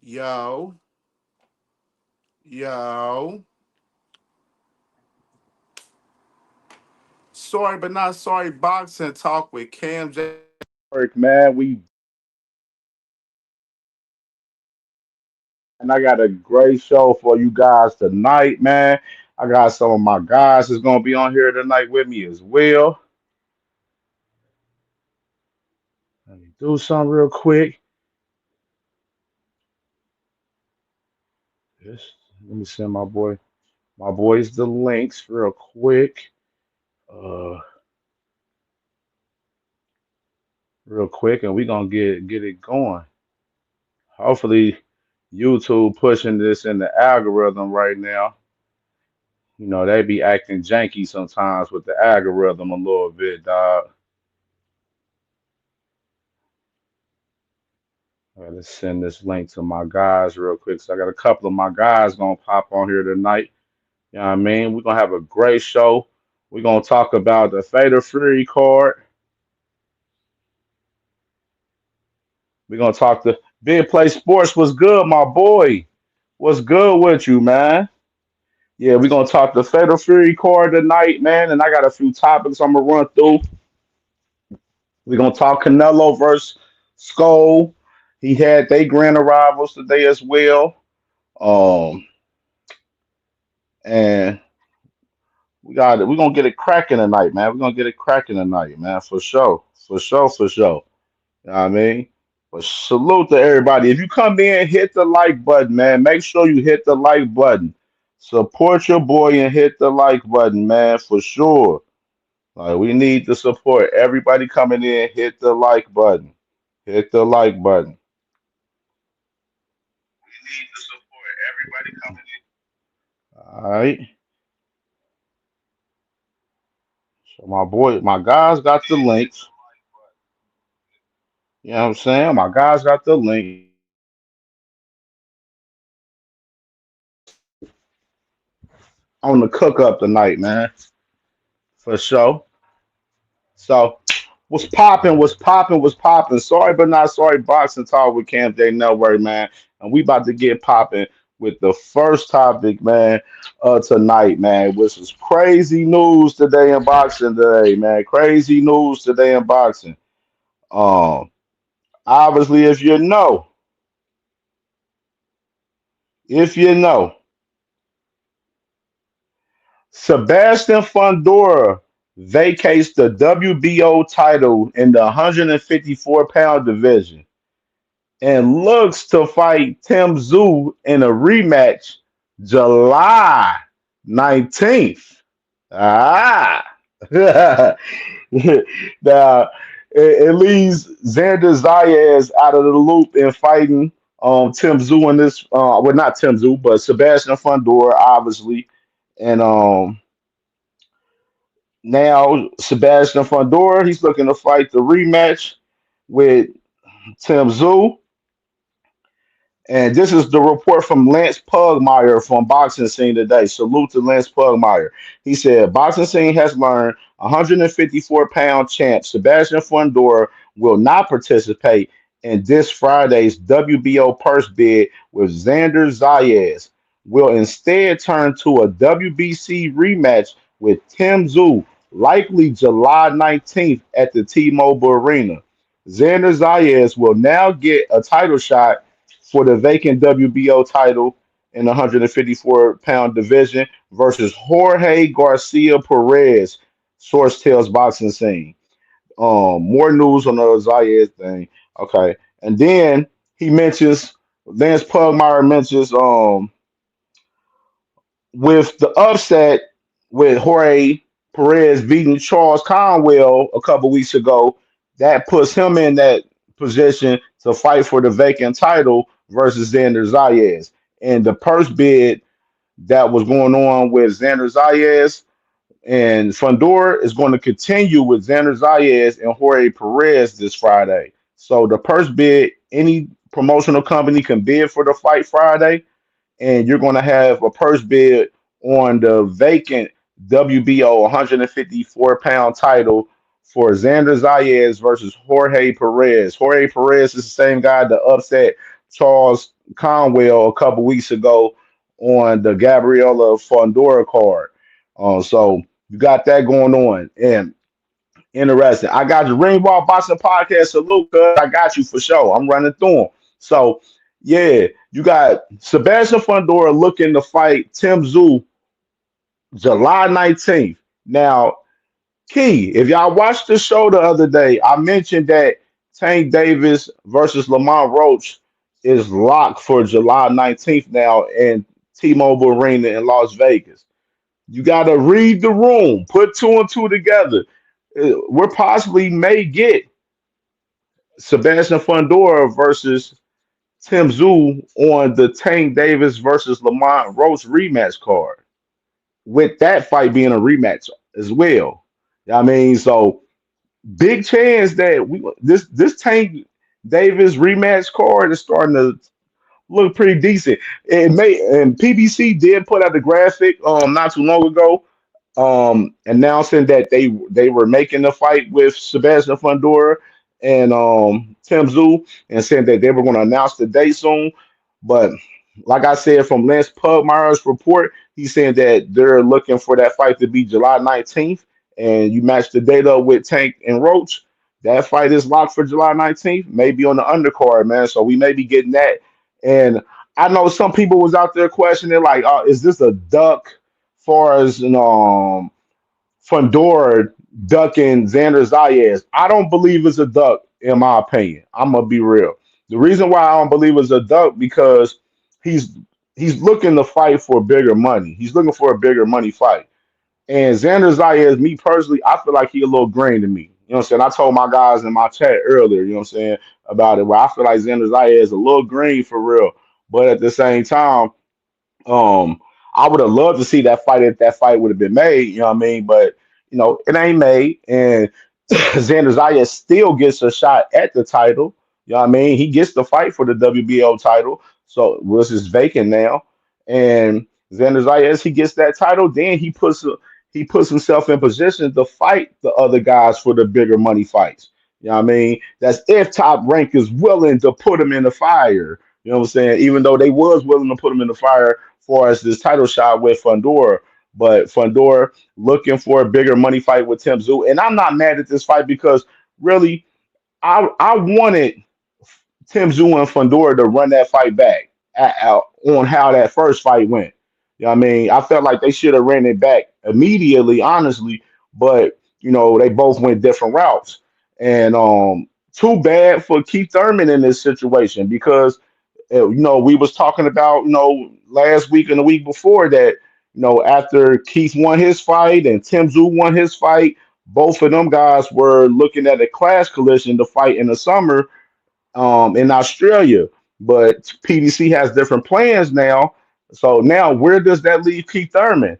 Yo, yo. Sorry, but not sorry. Boxing talk with CamJNetwork, man. And I got a great show for you guys tonight, man. I got some of my guys that's gonna be on here tonight with me as well. Let me do something real quick. Just let me send my boys the links real quick. Uh, real quick, and we gonna get it going. Hopefully, YouTube pushing this in the algorithm right now. You know, they be acting janky sometimes with the algorithm a little bit, dog. Let's send this link to my guys real quick. So I got a couple of my guys gonna pop on here tonight. You know what I mean? We're gonna have a great show. We're gonna talk about the Fatal Fury card. We're gonna talk to Big Play Sports. What's good, my boy? What's good with you, man? Yeah, we're gonna talk the Fatal Fury card tonight, man. And I got a few topics I'm gonna run through. We're gonna talk Canelo versus Skull. He had they grand arrivals today as well. Um, and we got it. We're gonna get it cracking tonight, man. We're gonna get it cracking tonight, man, for sure. For sure, for sure. You know what I mean? But salute to everybody. If you come in, hit the like button, man. Make sure you hit the like button. Support your boy and hit the like button, man, for sure. Like we need the support. Everybody coming in, hit the like button. Hit the like button. We need the support. Everybody coming in. All right. So my guys got the links. You know what I'm saying? My guys got the link on the cook up tonight, man. For sure. So what's popping, what's popping, what's popping. Sorry but not sorry, boxing talk with Camp Day Network, man. And we about to get popping with the first topic, man, tonight, man, which is crazy news today in boxing today, man. Crazy news today in boxing. Um, obviously, if you know, Sebastian Fundora vacates the WBO title in the 154-pound division and looks to fight Tim Tszyu in a rematch July 19th. Ah. Now, it leaves Xander Zayas out of the loop in fighting Tim Tszyu in this, well, not Tim Tszyu, but Sebastian Fundora, obviously. And now Sebastian Fundora, he's looking to fight the rematch with Tim Tszyu. And this is the report from Lance Pugmire from Boxing Scene today. Salute to Lance Pugmire. He said, Boxing Scene has learned 154-pound champ Sebastian Fundora will not participate in this Friday's WBO purse bid with Xander Zayas. Will instead turn to a WBC rematch with Tim Tszyu, likely July 19th at the T-Mobile Arena. Xander Zayas will now get a title shot for the vacant WBO title in the 154-pound division versus Jorge Garcia Perez, source tells Boxing Scene. More news on the Zayed thing. Okay. And then he mentions, Lance Pugmire mentions, with the upset with Jorge Perez beating Charles Conwell a couple weeks ago, that puts him in that position to fight for the vacant title versus Xander Zayas. And the purse bid that was going on with Xander Zayas and Fundora is going to continue with Xander Zayas and Jorge Perez this Friday. So the purse bid, any promotional company can bid for the fight Friday, and you're going to have a purse bid on the vacant WBO 154-pound title for Xander Zayas versus Jorge Perez. Jorge Perez is the same guy that upset Charles Conwell a couple weeks ago on the Gabriela Fondora card. So you got that going on. And interesting. I got the Ring Walk Boxing Podcast. Salute, cuz I got you for sure. I'm running through them. So, yeah, you got Sebastian Fundora looking to fight Tim Tszyu July 19th. Now, Key, if y'all watched the show the other day, I mentioned that Tank Davis versus Lamont Roach is locked for July 19th now in T-Mobile Arena in Las Vegas. You got to read the room, put two and two together. We're possibly may get Sebastian Fundora versus Tim Tszyu on the Tank Davis versus Lamont Roach rematch card, with that fight being a rematch as well. I mean, so big chance that this Tank Davis rematch card is starting to look pretty decent. It may and PBC did put out the graphic not too long ago announcing that they were making a fight with Sebastian Fundora and Tim Tszyu and saying that they were going to announce the date soon. But like I said, from Lance Pugmire's report, he's saying that they're looking for that fight to be July 19th. And you match the date up with Tank and Roach. That fight is locked for July 19th, maybe on the undercard, man. So we may be getting that. And I know some people was out there questioning, like, is this a duck far as Fundora ducking Xander Zayas? I don't believe it's a duck, in my opinion. I'm gonna be real. The reason why I don't believe it's a duck because he's he's looking to fight for bigger money. He's looking for a bigger money fight. And Xander Zayas, me personally, I feel like he a little green to me. You know what I'm saying? I told my guys in my chat earlier, you know what I'm saying, about it, where I feel like Xander Zayas is a little green for real. But at the same time, um, I would have loved to see that fight if that fight would have been made. You know what I mean? But it ain't made, and Xander Zayas still gets a shot at the title. You know what I mean? He gets the fight for the WBO title, so which is vacant now. And Xander Zayas, he gets that title, then he puts himself in position to fight the other guys for the bigger money fights. You know what I mean? That's if Top Rank is willing to put him in the fire. You know what I'm saying? Even though they was willing to put him in the fire for as this title shot with Fundora, but Fundora looking for a bigger money fight with Tim Tszyu. And I'm not mad at this fight because really I wanted Tim Tszyu and Fundora to run that fight back on how that first fight went. You know what I mean? I felt like they should have ran it back immediately, honestly, but they both went different routes. And too bad for Keith Thurman in this situation because we was talking about, last week and the week before that, after Keith won his fight and Tim Tszyu won his fight, both of them guys were looking at a class collision to fight in the summer in Australia. But PDC has different plans now. So now where does that leave Keith Thurman?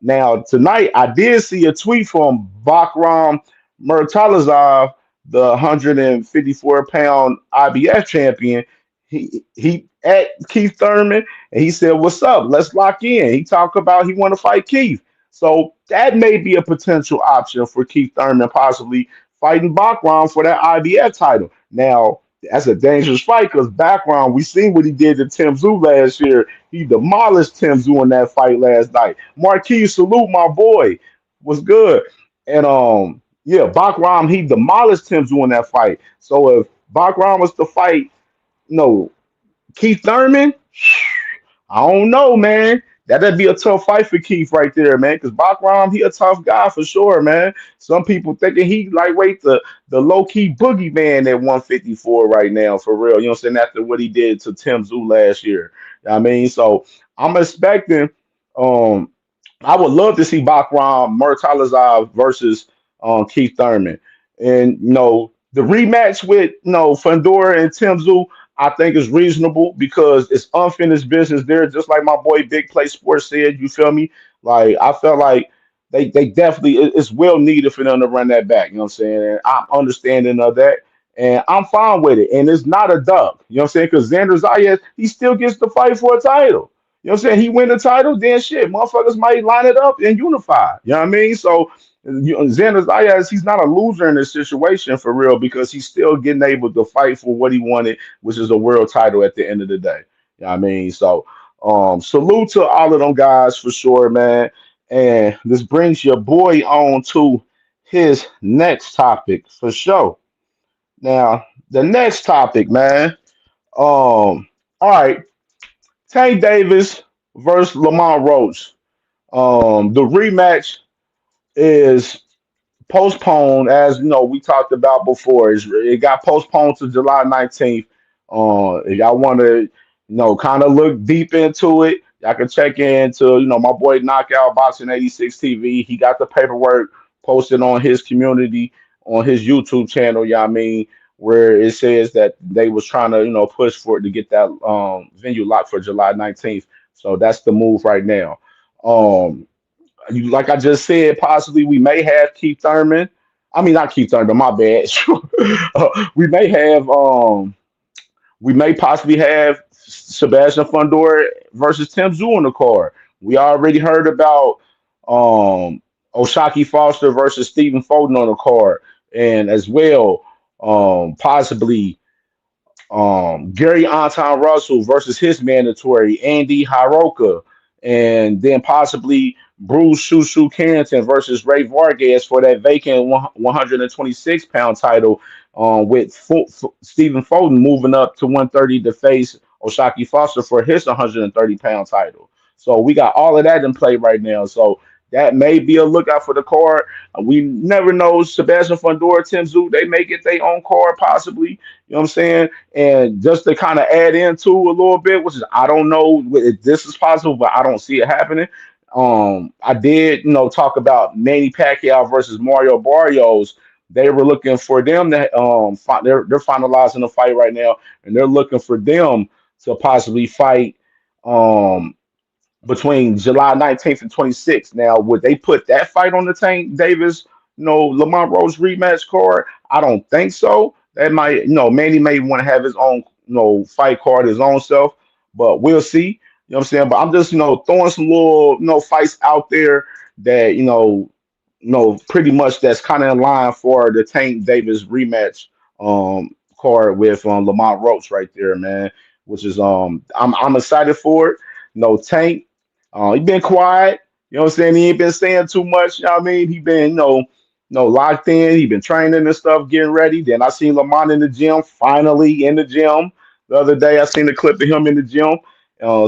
Now tonight I did see a tweet from Bakram Murtalazov, the 154-pound IBF champion. He at Keith Thurman and he said, "What's up? Let's lock in." He talked about he want to fight Keith. So that may be a potential option for Keith Thurman, possibly fighting Bakram for that IBF title. Now, that's a dangerous fight because background, we seen what he did to Tim Tszyu last year. He demolished Tim Tszyu in that fight last night. Marquis, salute my boy. Was good. And yeah, Bakram, he demolished Tim Tszyu in that fight. So if Bakram was to fight, no, Keith Thurman, I don't know, man. That'd be a tough fight for Keith right there, man. Because Bakram, he a tough guy for sure, man. Some people thinking he lightweight the low key boogeyman at 154 right now, for real. You know what I'm saying? After what he did to Tim Tszyu last year. I mean, so I'm expecting. Um, I would love to see Bakram Murtalazov versus Keith Thurman, and the rematch with Fundora and Tim Tszyu. I think is reasonable because it's unfinished business there. Just like my boy Big Play Sports said, you feel me? Like I felt like they definitely it's well needed for them to run that back. You know what I'm saying? And I'm understanding of that, and I'm fine with it. And it's not a dub. You know what I'm saying? Because Xander Zayas, he still gets to fight for a title. You know what I'm saying? He win the title, then shit, motherfuckers might line it up and unify. You know what I mean? So Xander Zayas, he's not a loser in this situation for real because he's still getting able to fight for what he wanted, which is a world title at the end of the day. You know what I mean? So, salute to all of them guys for sure, man. And this brings your boy on to his next topic for sure. Now, the next topic, man. All right, Tank Davis versus Lamont Roach. The rematch is postponed, as you know, we talked about before. It got postponed to July 19th. If y'all want to, kind of look deep into it, y'all can check into, my boy Knockout Boxing 86 TV. He got the paperwork posted on his community, on his YouTube channel, you know what I mean, where it says that they was trying to, push for it to get that venue locked for July 19th. So that's the move right now. Um, like I just said, possibly we may have Keith Thurman. I mean, not Keith Thurman, my bad. We may have, we may possibly have Sebastian Fundora versus Tim Zoo on the card. We already heard about um, Oshaki Foster versus Stephen Foden on the card, and as well, possibly Gary Anton Russell versus his mandatory Andy Hiroka, and then possibly Bruce Shushu Carrington versus Ray Vargas for that vacant 126-pound title, with Stephen Foden moving up to 130 to face Oshaki Foster for his 130-pound title. So we got all of that in play right now. So that may be a lookout for the card. We never know. Sebastian Fundora, Tim Zoo, they may get their own card possibly. You know what I'm saying? And just to kind of add into a little bit, which is I don't know if this is possible, but I don't see it happening. I did, talk about Manny Pacquiao versus Mario Barrios. They were looking for them to they're finalizing the fight right now, and they're looking for them to possibly fight um between July 19th and 26th. Now, would they put that fight on the Tank Davis, Lamont Rose rematch card? I don't think so. That might, Manny may want to have his own, fight card, his own self, but we'll see. You know what I'm saying? But I'm just, throwing some little, fights out there that, pretty much that's kind of in line for the Tank Davis rematch card with Lamont Roach right there, man. Which is I'm excited for it. Tank. He been quiet. You know what I'm saying? He ain't been saying too much. You know what I mean? He been, locked in. He been training and stuff, getting ready. Then I seen Lamont in the gym, finally in the gym. The other day I seen a clip of him in the gym.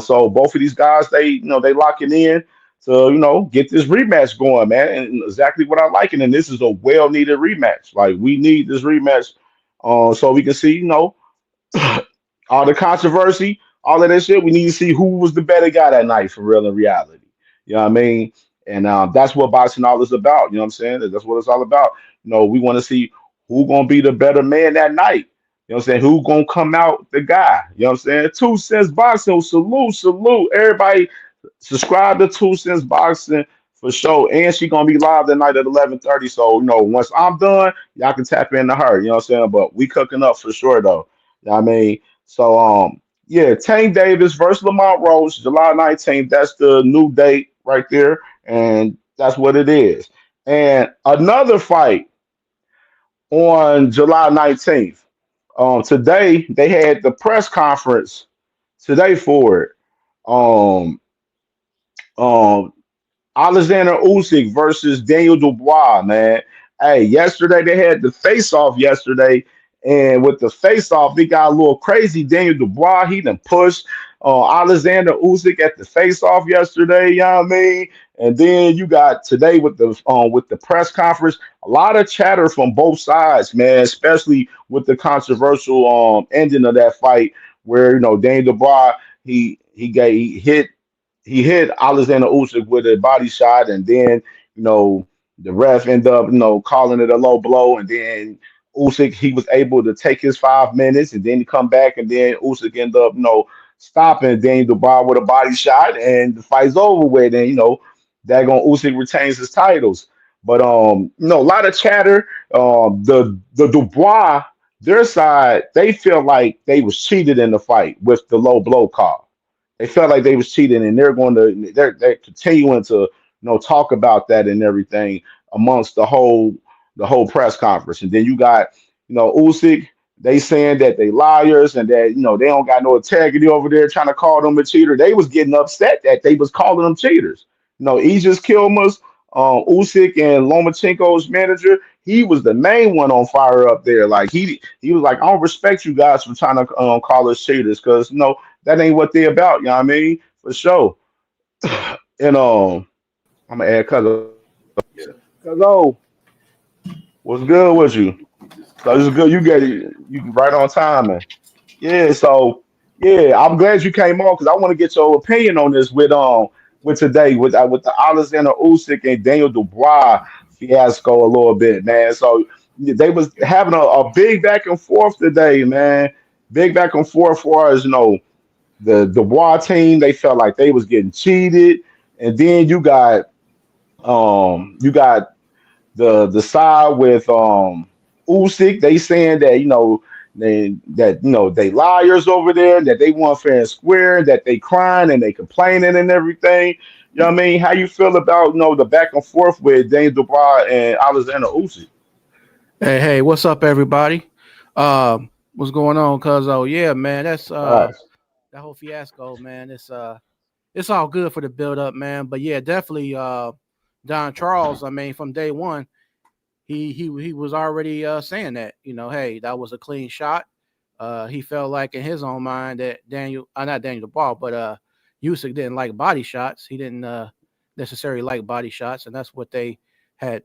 So both of these guys, they locking in to, get this rematch going, man. And exactly what I like. And this is a well-needed rematch. Like we need this rematch, so we can see, all the controversy, all of that shit. We need to see who was the better guy that night for real in reality. You know what I mean? And that's what boxing all is about. You know what I'm saying? That's what it's all about. We want to see who gonna be the better man that night. You know what I'm saying? Who gonna come out the guy? You know what I'm saying? Two Cents Boxing, salute, salute. Everybody subscribe to Two Cents Boxing for sure. And she gonna be live tonight at 11:30. So, once I'm done, y'all can tap into her. You know what I'm saying? But we cooking up for sure though. You know what I mean? So yeah, Tank Davis versus Lamont Roach, July 19th. That's the new date right there, and that's what it is. And another fight on July 19th. Today they had the press conference today for it. Um, um, Alexander Usyk versus Daniel Dubois, man. Hey, yesterday they had the face off yesterday, and with the face off, they got a little crazy. Daniel Dubois, he done pushed Alexander Usyk at the face off yesterday. You know what I mean? And then you got today with the press conference, a lot of chatter from both sides, man. Especially with the controversial ending of that fight, where Daniel Dubois he hit Alexander Usyk with a body shot, and then you know the ref ended up calling it a low blow, and then Usyk he was able to take his 5 minutes, and then he come back, and then Usyk ended up stopping Daniel Dubois with a body shot, and the fight's over with, and that going Usyk retains his titles. But a lot of chatter. The Dubois their side they feel like they was cheated in the fight with the low blow call. They felt like they was cheating, and they're continuing to talk about that and everything. amongst the whole press conference. And then you got, Usyk. They saying that they liars and that they don't got no integrity over there trying to call them a cheater. They was getting upset that they was calling them cheaters. Aegis Kilmer's, Usyk and Lomachenko's manager, he was the main one on fire up there. Like he was like, I don't respect you guys for trying to call us cheaters because that ain't what they about. You know what I mean? For sure. And I'm gonna add Cuzzo, what's good with you? So this is good. You get it. You right on time, man. Yeah. So yeah, I'm glad you came on because I want to get your opinion on this with today with the Alexander Usyk and Daniel Dubois fiasco a little bit, man. So yeah, they was having a big back and forth today, man. Big back and forth for us, the Dubois team. They felt like they was getting cheated, and then you got the side with Usyk. They saying that they liars over there, that they want fair and square, that they crying and they complaining and everything. You know what I mean? How you feel about the back and forth with Daniel Dubois and Alexander Usyk? Hey, what's up, everybody? What's going on? Cause yeah, man, that's Facts, that whole fiasco, man. It's all good for the build up, man. But yeah, definitely, Don Charles. I mean, from day one, he was already saying that hey, that was a clean shot. He felt like in his own mind that not Daniel the ball, but Usyk didn't like body shots. He didn't necessarily like body shots, and that's what they had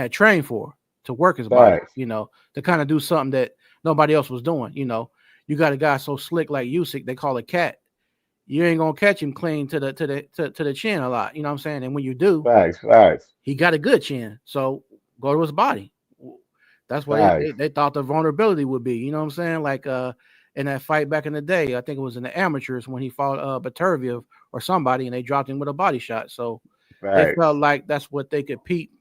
trained for, to work his body. facts, To kind of do something that nobody else was doing. You got a guy so slick like Usyk, they call it cat. You ain't gonna catch him clean to the chin a lot. You know what I'm saying? And when you do, facts, facts, he got a good chin. So go to his body. That's what they, facts. they thought the vulnerability would be. You know what I'm saying? Like in that fight back in the day, I think it was in the amateurs when he fought Baturviev or somebody, and they dropped him with a body shot. So they felt Facts. like that's what they could peep,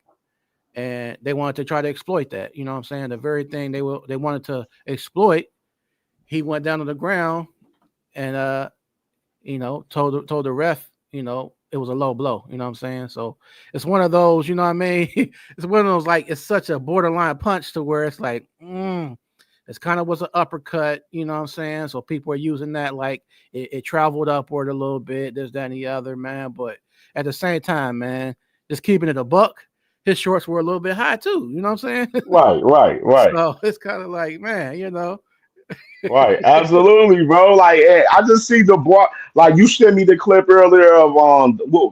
and they wanted to try to exploit that. You know what I'm saying? The very thing they wanted to exploit, he went down to the ground and told the ref, it was a low blow. You know what I'm saying? So it's one of those, you know what I mean? It's one of those, like, it's such a borderline punch to where it's like, it's kind of was an uppercut, you know what I'm saying? So people are using that like it traveled upward a little bit, this, that, and the other, man. But at the same time, man, just keeping it a buck, his shorts were a little bit high too, you know what I'm saying? Right, right, right. So it's kind of like, man. Right, absolutely, bro. Like, I just see Dubois. Like, you sent me the clip earlier of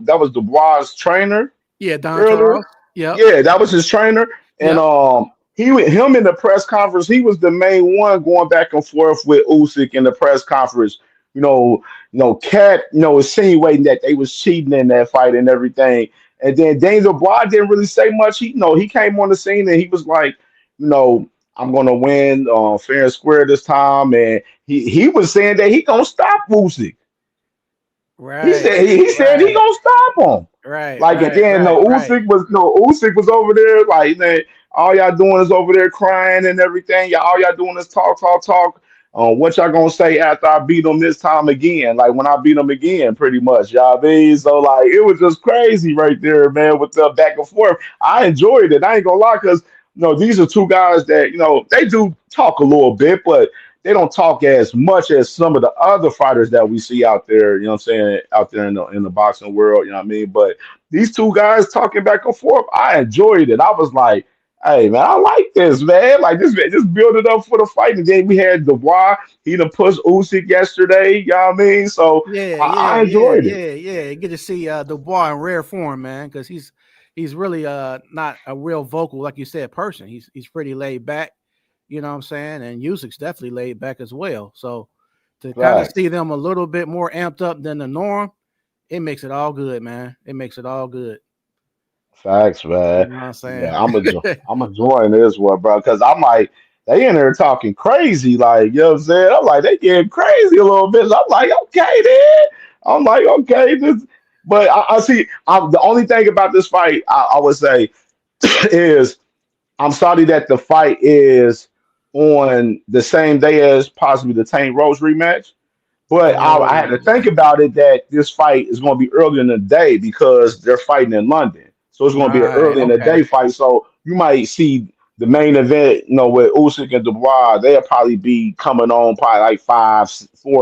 that was Dubois' trainer Yeah, Don earlier. Charles. Yep. Yeah, that was his trainer, and Yep. him in the press conference, he was the main one going back and forth with Usyk in the press conference. Cat, insinuating that they was cheating in that fight and everything. And then Daniel Dubois didn't really say much. He came on the scene and he was like, you know. I'm gonna win fair and square this time, and he was saying that he gonna stop Usyk. He Right. said he said he Right. gonna stop him. Right. Like Right. again, Right. no Right. Usyk was over there. Like man, all y'all doing is over there crying and everything. All y'all doing is talk, talk, talk. What y'all gonna say after I beat him this time again? Like when I beat him again, pretty much. Y'all mean? So like it was just crazy right there, man, with the back and forth. I enjoyed it. I ain't gonna lie, because these are two guys that they do talk a little bit, but they don't talk as much as some of the other fighters that we see out there, what I'm saying, out there in the boxing world, you know what I mean? But these two guys talking back and forth, I enjoyed it. I was like, hey man, I like this, man. Like this man, just build it up for the fight. And then we had Dubois, he done pushed Usyk yesterday, you know what I mean? So Yeah, I yeah, yeah, enjoyed it. yeah, yeah. You get to see Dubois in rare form, man, because he's really not a real vocal, like you said, person. He's pretty laid back, you know what I'm saying? And Usyk's definitely laid back as well. So to kind of Facts. see them a little bit more amped up than the norm, it makes it all good, man. It makes it all good. Facts, You man. know what I'm saying? Yeah, I'm enjoying this one, bro. Because I'm like, they in there talking crazy, like you know what I'm saying. I'm like, they getting crazy a little bit. So I'm like, okay, then. I'm like, okay, this. But I see. The only thing about this fight, I would say, is I'm sorry that the fight is on the same day as possibly the Tank Rose rematch. But I had Oh, to think about it that this fight is going to be earlier in the day because they're fighting in London. So it's going to be an Right. early in the Okay. day fight. So you might see the main event, with Usyk and Dubois. They'll probably be coming on probably like 4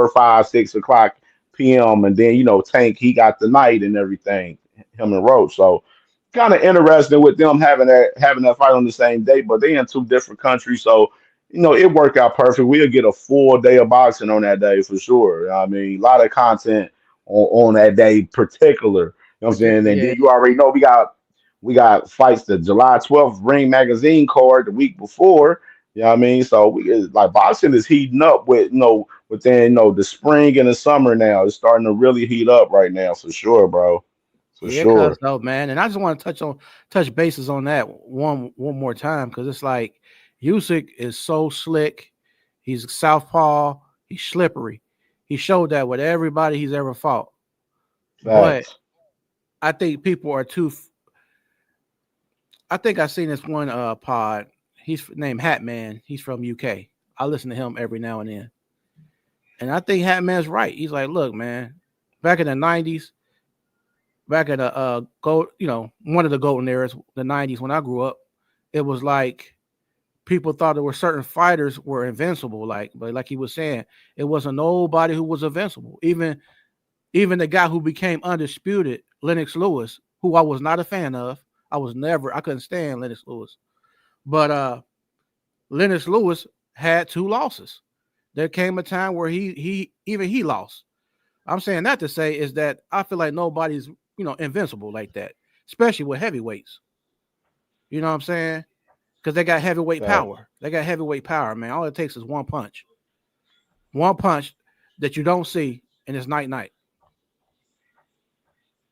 or 5, 6 o'clock p.m. And then Tank he got the night and everything, him and Roach. So kind of interesting with them having that fight on the same day, but they in two different countries, so it worked out perfect. We'll get a full day of boxing on that day for sure. I mean, a lot of content on that day particular. You know what I'm saying? And Yeah. then you already know we got fights the July 12th Ring Magazine card the week before. You know what I mean? So like boxing is heating up within the spring and the summer now. It's starting to really heat up right now for sure, bro. For Yeah, cuz sure. though, man. And I just want to touch bases on that one more time because it's like Usyk is so slick. He's a southpaw. He's slippery. He showed that with everybody he's ever fought. But Facts. I think people are too. I think I seen this one pod. He's named Hat Man. He's from UK. I listen to him every now and then, and I think Hat Man's right. He's like, look, man, back in the '90s, back at the gold, one of the golden eras, the '90s when I grew up, it was like people thought there were certain fighters were invincible. But like he was saying, it wasn't nobody who was invincible. Even the guy who became undisputed, Lennox Lewis, who I was not a fan of. I couldn't stand Lennox Lewis. But Lennox Lewis had two losses. There came a time where he lost. I'm saying that to say is that I feel like nobody's invincible like that, especially with heavyweights. You know what I'm saying? Because they got heavyweight Facts. power. They got heavyweight power, man. All it takes is one punch that you don't see, and it's night night.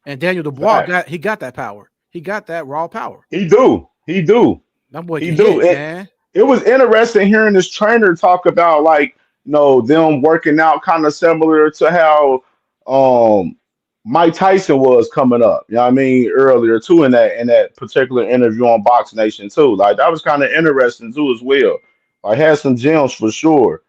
And Daniel Dubois Facts. he got that power. He got that raw power. He do. He do. That boy He can do. hit, It man. it was interesting hearing this trainer talk about like them working out kind of similar to how um Mike Tyson was coming up. You know what I mean? Earlier too in that particular interview on Box Nation too. Like that was kind of interesting too as well. I had some gems for sure.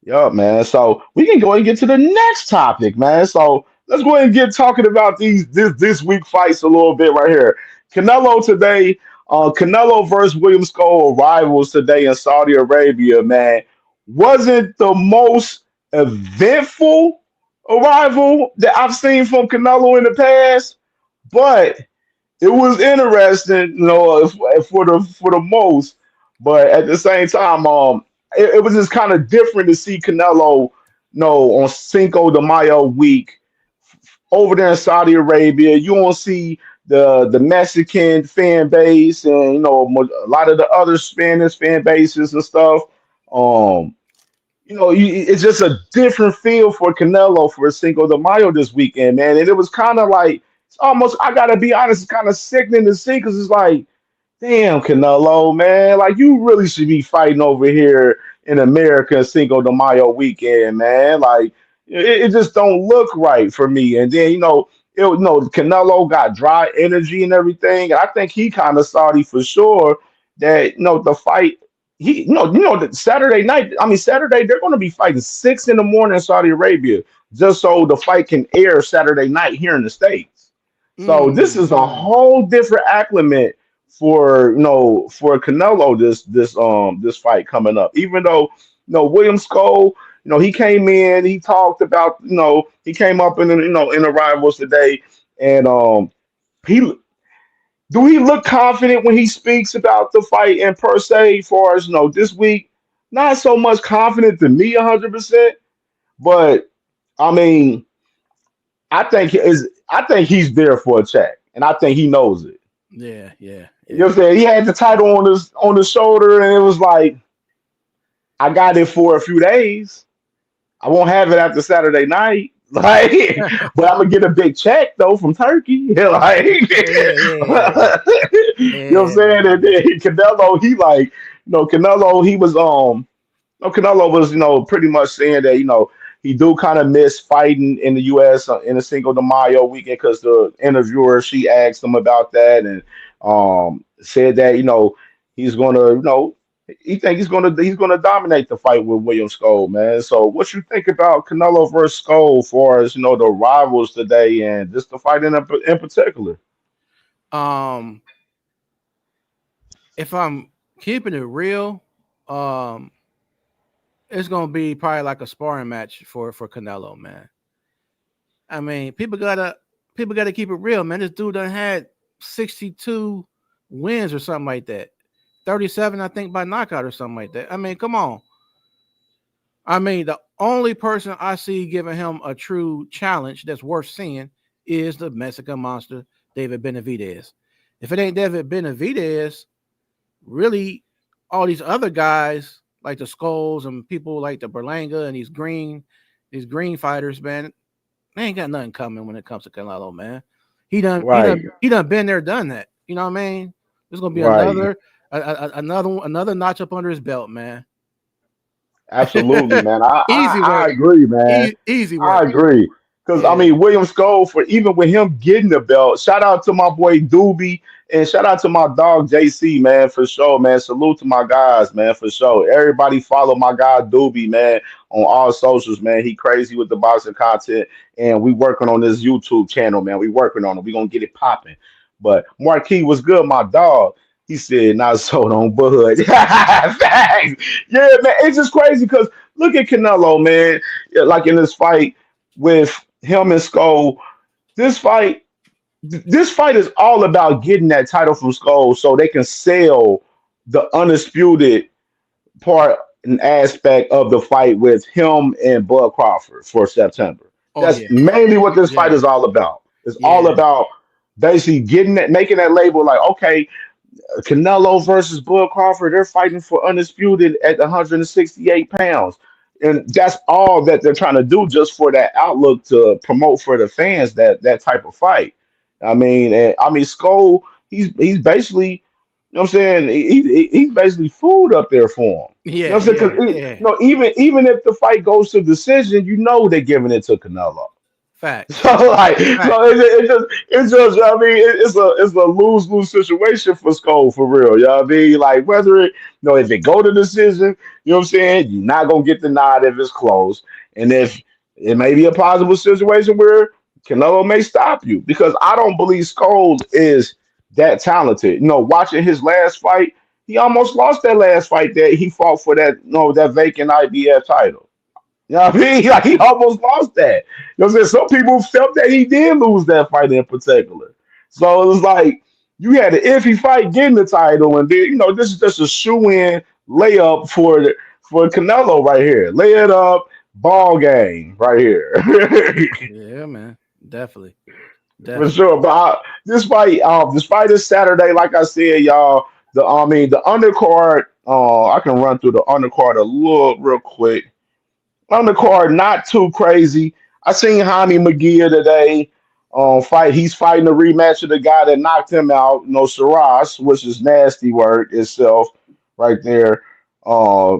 Yup, man. So we can go and get to the next topic, man. So let's go ahead and get talking about this week fights a little bit right here. Canelo today, Canelo versus William Skull rivals today in Saudi Arabia, man. Wasn't the most eventful arrival that I've seen from Canelo in the past, but it was interesting, for the most. But at the same time, it was just kind of different to see Canelo, on Cinco de Mayo week over there in Saudi Arabia. You won't see the Mexican fan base and a lot of the other Spanish fan bases and stuff. Um, it's just a different feel for Canelo for Cinco de Mayo this weekend, man. And it was kind of like it's almost. I gotta be honest, it's kind of sickening to see because it's like, damn, Canelo, man, like you really should be fighting over here in America Cinco de Mayo weekend, man. Like it just don't look right for me. And then Canelo got dry energy and everything. I think he kind of salty for sure that the fight. He that Saturday night. I mean Saturday they're going to be fighting 6 in the morning in Saudi Arabia just so the fight can air Saturday night here in the States. So this is a Mm. whole different acclimate for Canelo this fight coming up. Even though William Skull, he came in, he talked about he came up in the rivals today, and he do he look confident when he speaks about the fight and per se, for as this week? Not so much confident to me 100%, but I mean, I think he's there for a check, and I think he knows it. Yeah, yeah, You know yeah. what I'm saying? He had the title on his shoulder, and it was like, I got it for a few days. I won't have it after Saturday night. Like, but I'm gonna get a big check though from Turkey. Like, Yeah, yeah, you know what I'm yeah, saying? And then Canelo, he like, Canelo, he was Canelo was pretty much saying that he do kind of miss fighting in the U.S. In a Cinco de Mayo weekend because the interviewer she asked him about that and said that he's gonna He think he's gonna dominate the fight with William Skull, man. So what you think about Canelo versus Skull for as the rivals today and just the fight in particular? Um, if I'm keeping it real, um, it's gonna be probably like a sparring match for Canelo, man. I mean, people gotta keep it real, man. This dude done had 62 wins or something like that. 37, I think, by knockout or something like that. I mean, come on. I mean, the only person I see giving him a true challenge that's worth seeing is the Mexican monster, David Benavidez. If it ain't David Benavidez, really, all these other guys like the Skulls and people like the Berlanga and these green fighters, man, they ain't got nothing coming when it comes to Canelo, man. He done he Right, done he done been there, done that. You know what I mean? There's gonna be right. another notch up under his belt, man. Absolutely, man. Easy I work. agree, man. Easy I work. agree. Because I Yeah. mean, William Skull for even with him getting the belt. Shout out to my boy Doobie and shout out to my dog JC, man, for sure, man. Salute to my guys, man, for sure. Everybody follow my guy Doobie, man, on all socials, man. He crazy with the boxing content, and we working on this YouTube channel, man. We working on it. We gonna get it popping. But Marquis was good, my dog. He said, "Not sold on Bud." Thanks. Yeah, man. It's just crazy because look at Canelo, man. Yeah, like in this fight with him and Skull. This fight, this fight is all about getting that title from Skull so they can sell the undisputed part and aspect of the fight with him and Bud Crawford for September. Oh That's yeah. mainly what this fight Yeah. is all about. It's all Yeah. about basically getting that, making that label like, okay, Canelo versus Bud Crawford, they're fighting for undisputed at 168 pounds. And that's all that they're trying to do just for that outlook to promote for the fans that type of fight. I mean, Skull, he's basically, what I'm saying, he's basically food up there for him. Yeah. What I'm saying? Yeah. Because Yeah. even if the fight goes to decision, they're giving it to Canelo. Facts. So like, so Facts. it's just I mean it's a lose lose situation for Skull for real. You know what I mean? Like whether if it go to decision, you know what I'm saying, you're not gonna get the nod if it's close, and if it may be a possible situation where Canelo may stop you because I don't believe Skull is that talented. Watching his last fight, he almost lost that last fight that he fought for that vacant IBF title. You know what I mean? Like he almost lost that. You know what I'm saying? Some people felt that he did lose that fight in particular. So it was like you had an iffy fight getting the title, and then this is just a shoe-in layup for Canelo right here. Lay it up, ball game right here. Yeah, man. Definitely. For Definitely. sure. But this fight is Saturday. Like I said, y'all. The undercard. I can run through the undercard a little real quick. On the card, not too crazy. I seen Jaime McGee today. Fight. He's fighting a rematch of the guy that knocked him out. Saras, which is nasty word itself, right there. Uh,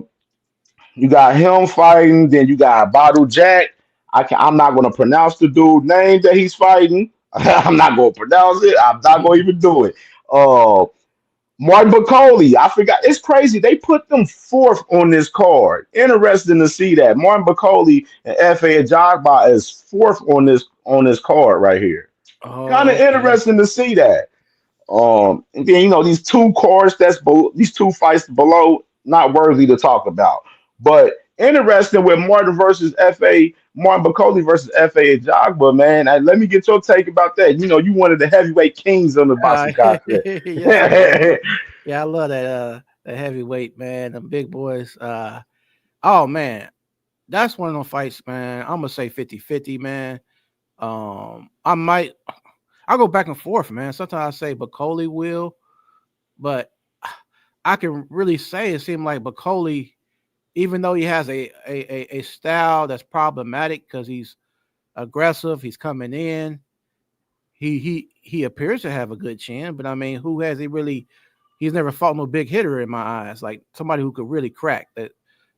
you got him fighting. Then you got Badu Jack. I'm not going to pronounce the dude name that he's fighting. I'm not going to pronounce it. I'm not going to even do it. Uh, Martin Bacoli, I forgot. It's crazy. They put them fourth on this card. Interesting to see that. Martin Bacoli and F.A. Ajagba is fourth on this card right here. Kind of Oh, okay. interesting to see that. And then these two cards these two fights below not worthy to talk about. But interesting with Martin Bacoli versus F.A. Ajagba, man. Let me get your take about that. You one of the heavyweight kings on the boxing content. Yes, I am. Yeah, I love that heavyweight, man. Them big boys. Oh man, that's one of them fights, man. I'm gonna say 50-50, man. I go back and forth, man. Sometimes I say Bacoli will, but I can really say it seemed like Bacoli, even though he has a style that's problematic because he's aggressive, he's coming in. He appears to have a good chin, but I mean, who has he really? He's never fought no big hitter in my eyes, like somebody who could really crack that.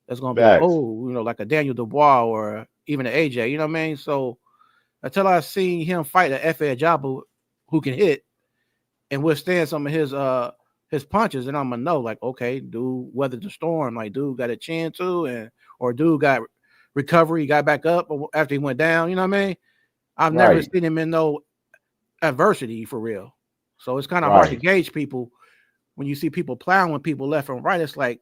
That's gonna be like, Facts. oh, like a Daniel Dubois or even an AJ. You know what I mean? So until I seen him fight a FA Jabu who can hit and withstand some of his his punches, and I'm gonna know like, okay, dude weathered the storm. Like, dude got a chin too, and or dude got recovery, got back up after he went down. You know what I mean? I've never Right. seen him in no adversity for real. So it's kind of hard to Right. gauge people when you see people plowing people left and right. It's like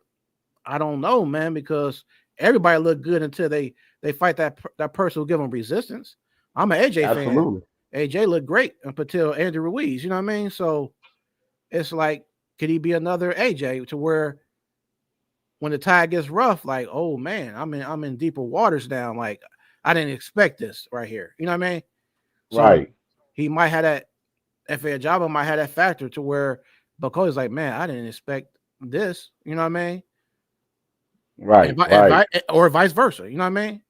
I don't know, man, because everybody look good until they fight that person who give them resistance. I'm an AJ fan. Absolutely. AJ looked great up until Andrew Ruiz. You know what I mean? So it's like, could he be another AJ to where when the tide gets rough, like, oh man, I'm in deeper waters now. Like, I didn't expect this right here. You know what I mean? So Right. he might have that. If a Jabba might have that factor to where Bako's like, man, I didn't expect this. You know what I mean? Right. Right. Or vice versa. You know what I mean?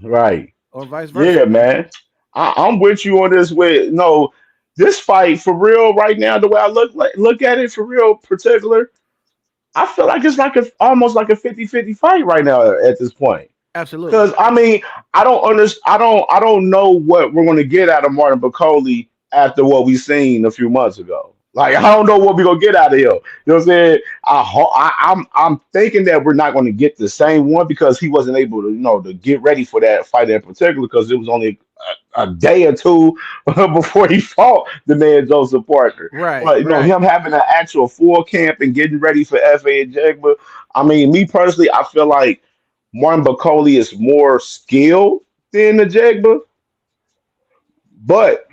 Right. Or vice versa. Yeah, man. I'm with you on this. With no, this fight for real right now. The way I look at it for real, particular. I feel like it's like almost like a 50-50 fight right now at this point. Because Absolutely. I mean, I don't understand. I don't know what we're going to get out of Martin Bacoli after what we seen a few months ago. Like I don't know what we're gonna get out of him. You know what I'm saying? I'm thinking that we're not going to get the same one because he wasn't able to to get ready for that fight in particular because it was only a day or two before he fought the man Joseph Parker. Right. But Right. him having an actual full camp and getting ready for FA and Jagba. I mean, me personally, I feel like Martin Bacoli is more skilled than the Jegba, but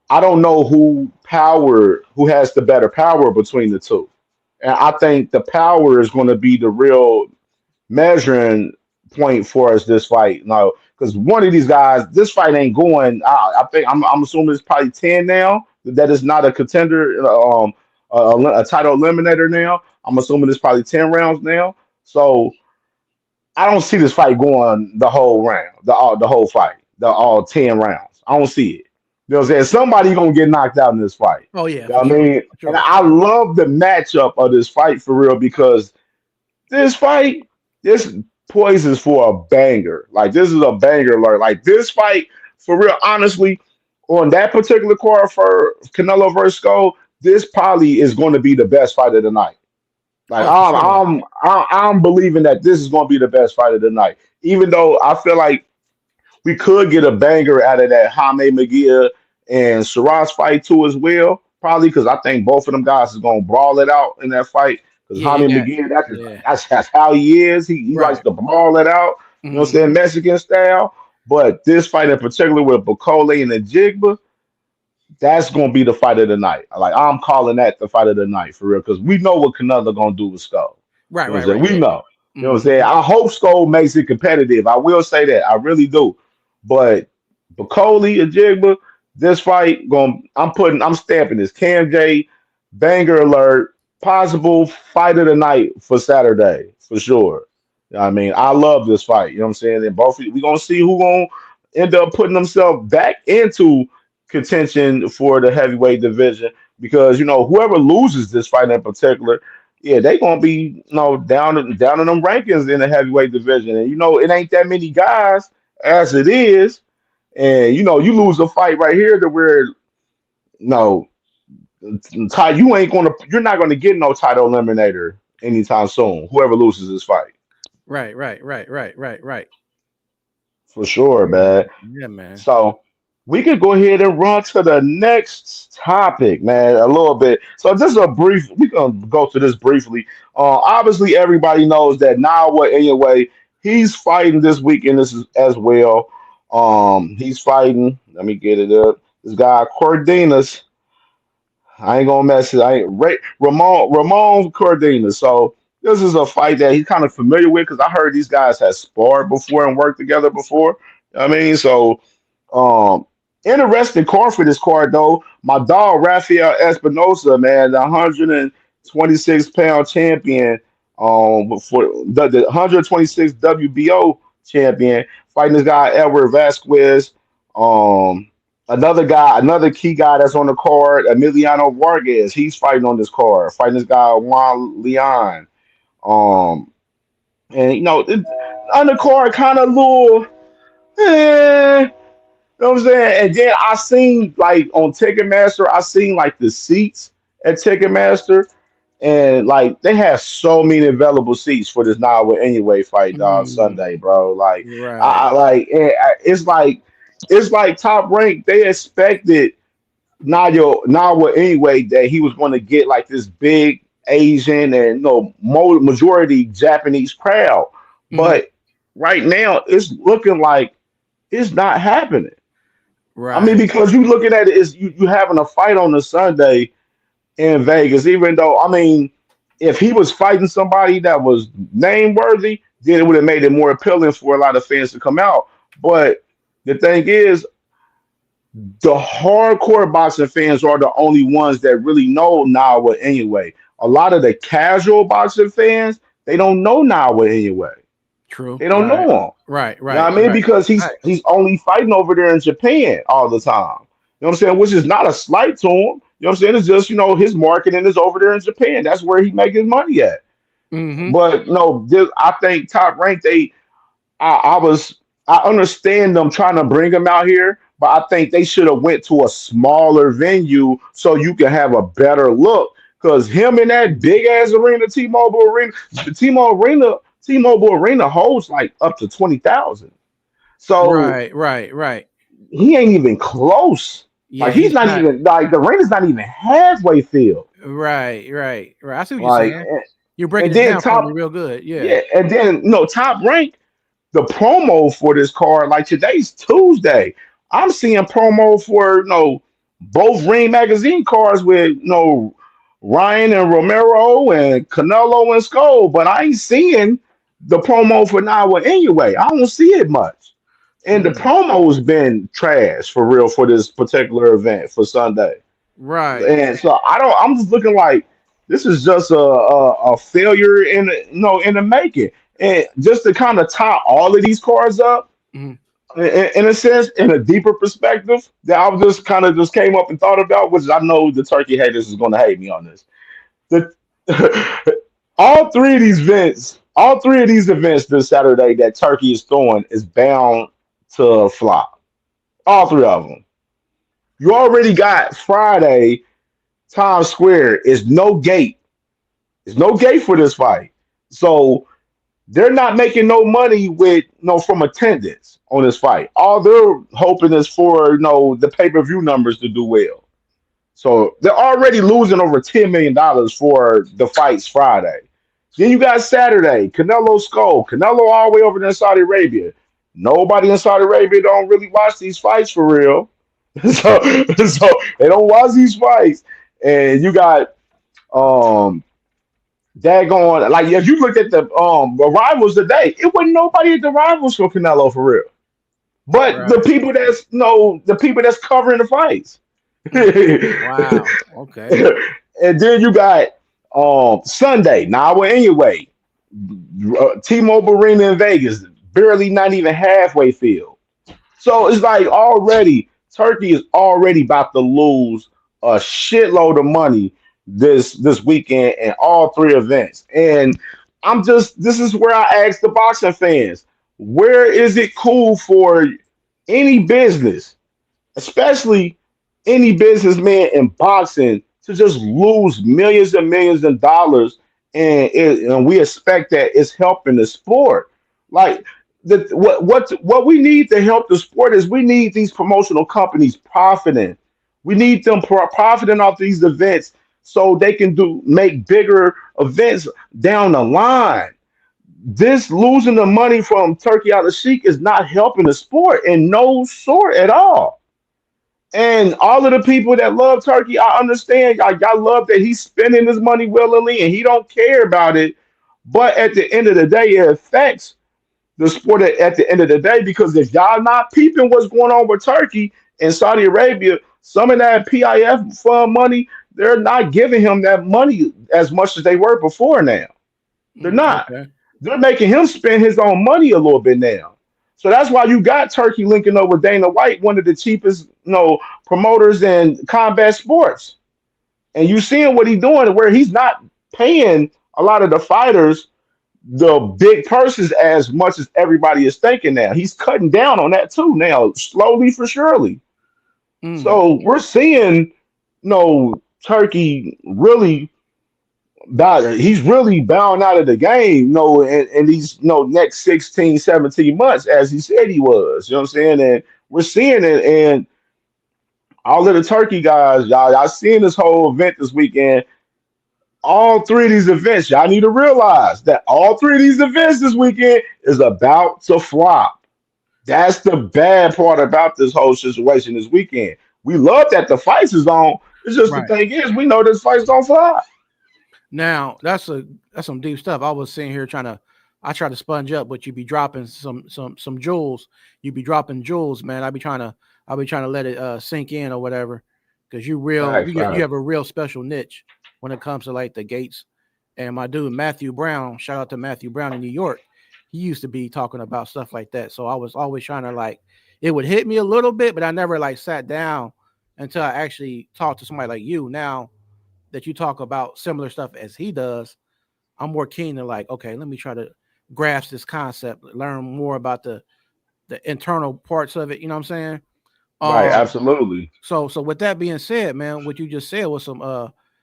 I don't know who has the better power between the two. And I think the power is going to be the real measuring point for us this fight. No, because one of these guys, this fight ain't going. I think I'm assuming it's probably 10 now. That is not a contender, a title eliminator now. I'm assuming it's probably 10 rounds now. So I don't see this fight going the whole round, the whole fight, the all 10 rounds. I don't see it. You know what I'm saying? Somebody gonna get knocked out in this fight. Oh yeah, You know for what I sure. mean? For And sure. I love the matchup of this fight for real because this fight, this poisons for a banger. Like this is a banger alert. Like this fight, for real, honestly, on that particular card for Canelo versus Skull, this probably is going to be the best fight of the night. Like Oh, for sure. I'm believing that this is going to be the best fight of the night. Even though I feel like we could get a banger out of that Jaime Magia and Shiraz fight too as well. Probably because I think both of them guys is going to brawl it out in that fight. Because Yeah, it Jaime got Magia, yeah. that's how he is. He likes Right. to brawl it out. You know what I'm Hmm. saying? Mexican style. But this fight in particular with Bacole and the Jigba, that's gonna be the fight of the night. Like I'm calling that the fight of the night for real, because we know what Canelo gonna do with Skull. Right, You know what right, I'm saying? right. We Yeah. know. You know what I'm saying? Hmm. I hope Skull makes it competitive. I will say that. I really do. But Bacoli and Jigba, this fight going I'm stamping this. Cam J banger alert, possible fight of the night for Saturday, for sure. You know what I mean, I love this fight. You know what I'm saying? And both we gonna see who gonna end up putting themselves back into contention for the heavyweight division because whoever loses this fight in particular, yeah, they gonna be down in them rankings in the heavyweight division, and it ain't that many guys as it is, and you lose a fight right here to where no, Ty, you're not gonna get no title eliminator anytime soon. Whoever loses this fight, Right, right, right, right, right, right. for sure, Yeah, man. yeah, man. So we could go ahead and run to the next topic, man, a little bit. So just a brief, we can go to this briefly. Obviously, everybody knows that Nawa anyway, he's fighting this weekend as well. He's fighting. Let me get it up. This guy Cordinas. I ain't gonna mess it. I ain't Ramon Cordinas. So this is a fight that he's kind of familiar with because I heard these guys had sparred before and worked together before. I mean, so um, interesting card for this card though. My dog Rafael Espinosa, man, the 126-pound champion, for the 126 WBO champion, fighting this guy Edward Vasquez. Another guy, another key guy that's on the card, Emiliano Vargas. He's fighting on this card, fighting this guy Juan Leon. Um, and on the card, kind of little. Eh, you know what I'm saying? And then I seen like on Ticketmaster, I seen like the seats at Ticketmaster. and like they have so many available seats for this now with anyway fight dog Mm, Sunday, bro. Like right. I like it's like Top Rank. They expected Nayo anyway that he was going to get like this big Asian and majority Japanese crowd, Hmm. but right now it's looking like it's not happening. I mean, Right. because you looking at it is you having a fight on a Sunday in Vegas, even though I mean, if he was fighting somebody that was name worthy, then it would have made it more appealing for a lot of fans to come out. But the thing is, the hardcore boxing fans are the only ones that really know Nawa anyway. A lot of the casual boxing fans, they don't know Nawa anyway. True. They don't Right. know him. Right. You know Right. what I mean? Right. Because he's Facts. only fighting over there in Japan all the time. You know what I'm saying? Which is not a slight to him. You know what I'm saying? It's just, his marketing is over there in Japan. That's where he make his money at. Hmm. But no, I think Top Rank, I was I understand them trying to bring him out here, but I think they should have went to a smaller venue so you can have a better look. Cause him in that big ass arena, T-Mobile Arena holds like up to 20,000. So Right. Right. Right. he ain't even close. Like Yeah. he's He's not not. even like the arena's not even halfway filled. Right. Right. Right. I see what you're Like saying. You're and breaking it then down for me top real good. Yeah. yeah, and then Top Rank the promo for this card, like today's Tuesday, I'm seeing promo for both Ring Magazine cards with Ryan and Romero and Canelo and Skull, but I ain't seeing the promo for Nawa anyway. I don't see it much. And the Mm. promo's been trash for real for this particular event for Sunday. Right. And so I'm just looking like this is just a failure in the making. And just to kind of tie all of these cards up, Mhm. in a sense, in a deeper perspective, that I was just kind of just came up and thought about, which I know the turkey haters is going to hate me on this. The all three of these events this Saturday that Turkey is throwing is bound to flop. All three of them. You already got Friday Times Square is no gate. There's no gate for this fight. So they're not making no money with from attendance on this fight. All they're hoping is for the pay-per-view numbers to do well. So they're already losing over $10 million for the fights Friday. Then you got Saturday, Canelo Skull, Canelo all the way over there in Saudi Arabia. Nobody in Saudi Arabia don't really watch these fights for real. so they don't watch these fights. And you got um daggone like if you looked at the rivals today, it wasn't nobody at the rivals for Canelo for real. But the Right. people that's the people that's covering the fights. Mm. Wow. Okay. And then you got Sunday. Now anyway, T-Mobile Arena in Vegas, barely not even halfway filled. So it's like already Turkey is already about to lose a shitload of money this weekend in all three events. And this is where I ask the boxing fans, where is it cool for any business, especially any businessman in boxing, to just lose millions and millions of dollars, and we expect that it's helping the sport. Like what we need to help the sport is we need these promotional companies profiting. We need them profiting off these events so they can make bigger events down the line. This losing the money from Turkey Al Sheikh is not helping the sport in no sort at all. And all of the people that love Turkey, I understand. I love that he's spending his money willingly and he don't care about it. But at the end of the day, it affects the sport at the end of the day because if y'all not peeping what's going on with Turkey and Saudi Arabia, some of that PIF fund money, they're not giving him that money as much as they were before now. They're Mm. not. Okay. They're making him spend his own money a little bit now. So that's why you got Turkey linking up with Dana White, one of the cheapest, promoters in combat sports. And you seeing what he's doing, where he's not paying a lot of the fighters the big purses as much as everybody is thinking now. He's cutting down on that too now, slowly for surely. Mm. So we're seeing, Turkey really that he's really bound out of the game, in these next 16, 17 months, as he said he was. You know what I'm saying? And we're seeing it, and all of the turkey guys, y'all seeing this whole event this weekend. All three of these events, y'all need to realize that all three of these events this weekend is about to flop. That's the bad part about this whole situation this weekend. We love that the fights is on. It's just the Right. thing is, we know this fight's gonna fly. Now that's some deep stuff. I was sitting here I try to sponge up, but you be dropping some jewels. You be dropping jewels, man. I be trying to let it sink in or whatever, because Facts, you facts. have a real special niche when it comes to like the gates. And my dude Matthew Brown, shout out to Matthew Brown in New York. He used to be talking about stuff like that. So I was always trying to like it would hit me a little bit, but I never like sat down until I actually talked to somebody like you. Now that you talk about similar stuff as he does, I'm more keen to like, okay, let me try to grasp this concept, learn more about the internal parts of it. You know what I'm saying? Right, Um, absolutely. so with that being said, man, what you just said was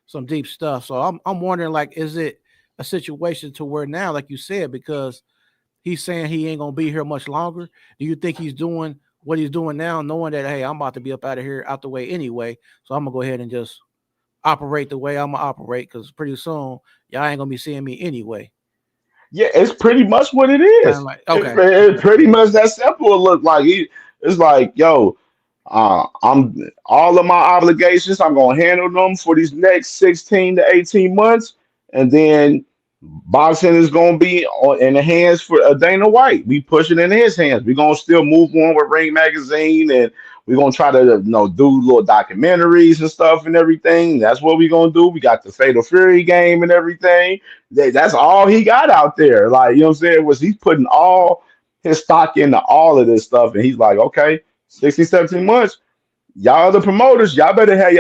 some deep stuff. So I'm wondering like, is it a situation to where now, like you said, because he's saying he ain't gonna be here much longer? Do you think he's doing what he's doing now, knowing that hey, I'm about to be up out of here, out the way anyway? So I'm gonna go ahead and just operate the way I'm gonna operate because pretty soon y'all ain't gonna be seeing me anyway. Yeah, it's pretty much what it Kind of is. like It, okay, it okay, pretty much that simple. It look like it's like, yo, I'm all of my obligations. I'm gonna handle them for these next 16 to 18 months, and then boxing is gonna be in the hands for Dana White. We push it in his hands. We're gonna still move on with Ring Magazine, and we're gonna try to do little documentaries and stuff and everything. That's what we're gonna do. We got the Fatal Fury game and everything. That's all he got out there. Like, you know what I'm saying? Was he's putting all his stock into all of this stuff, and he's like, okay, 16, 17 months. Y'all the promoters, y'all better have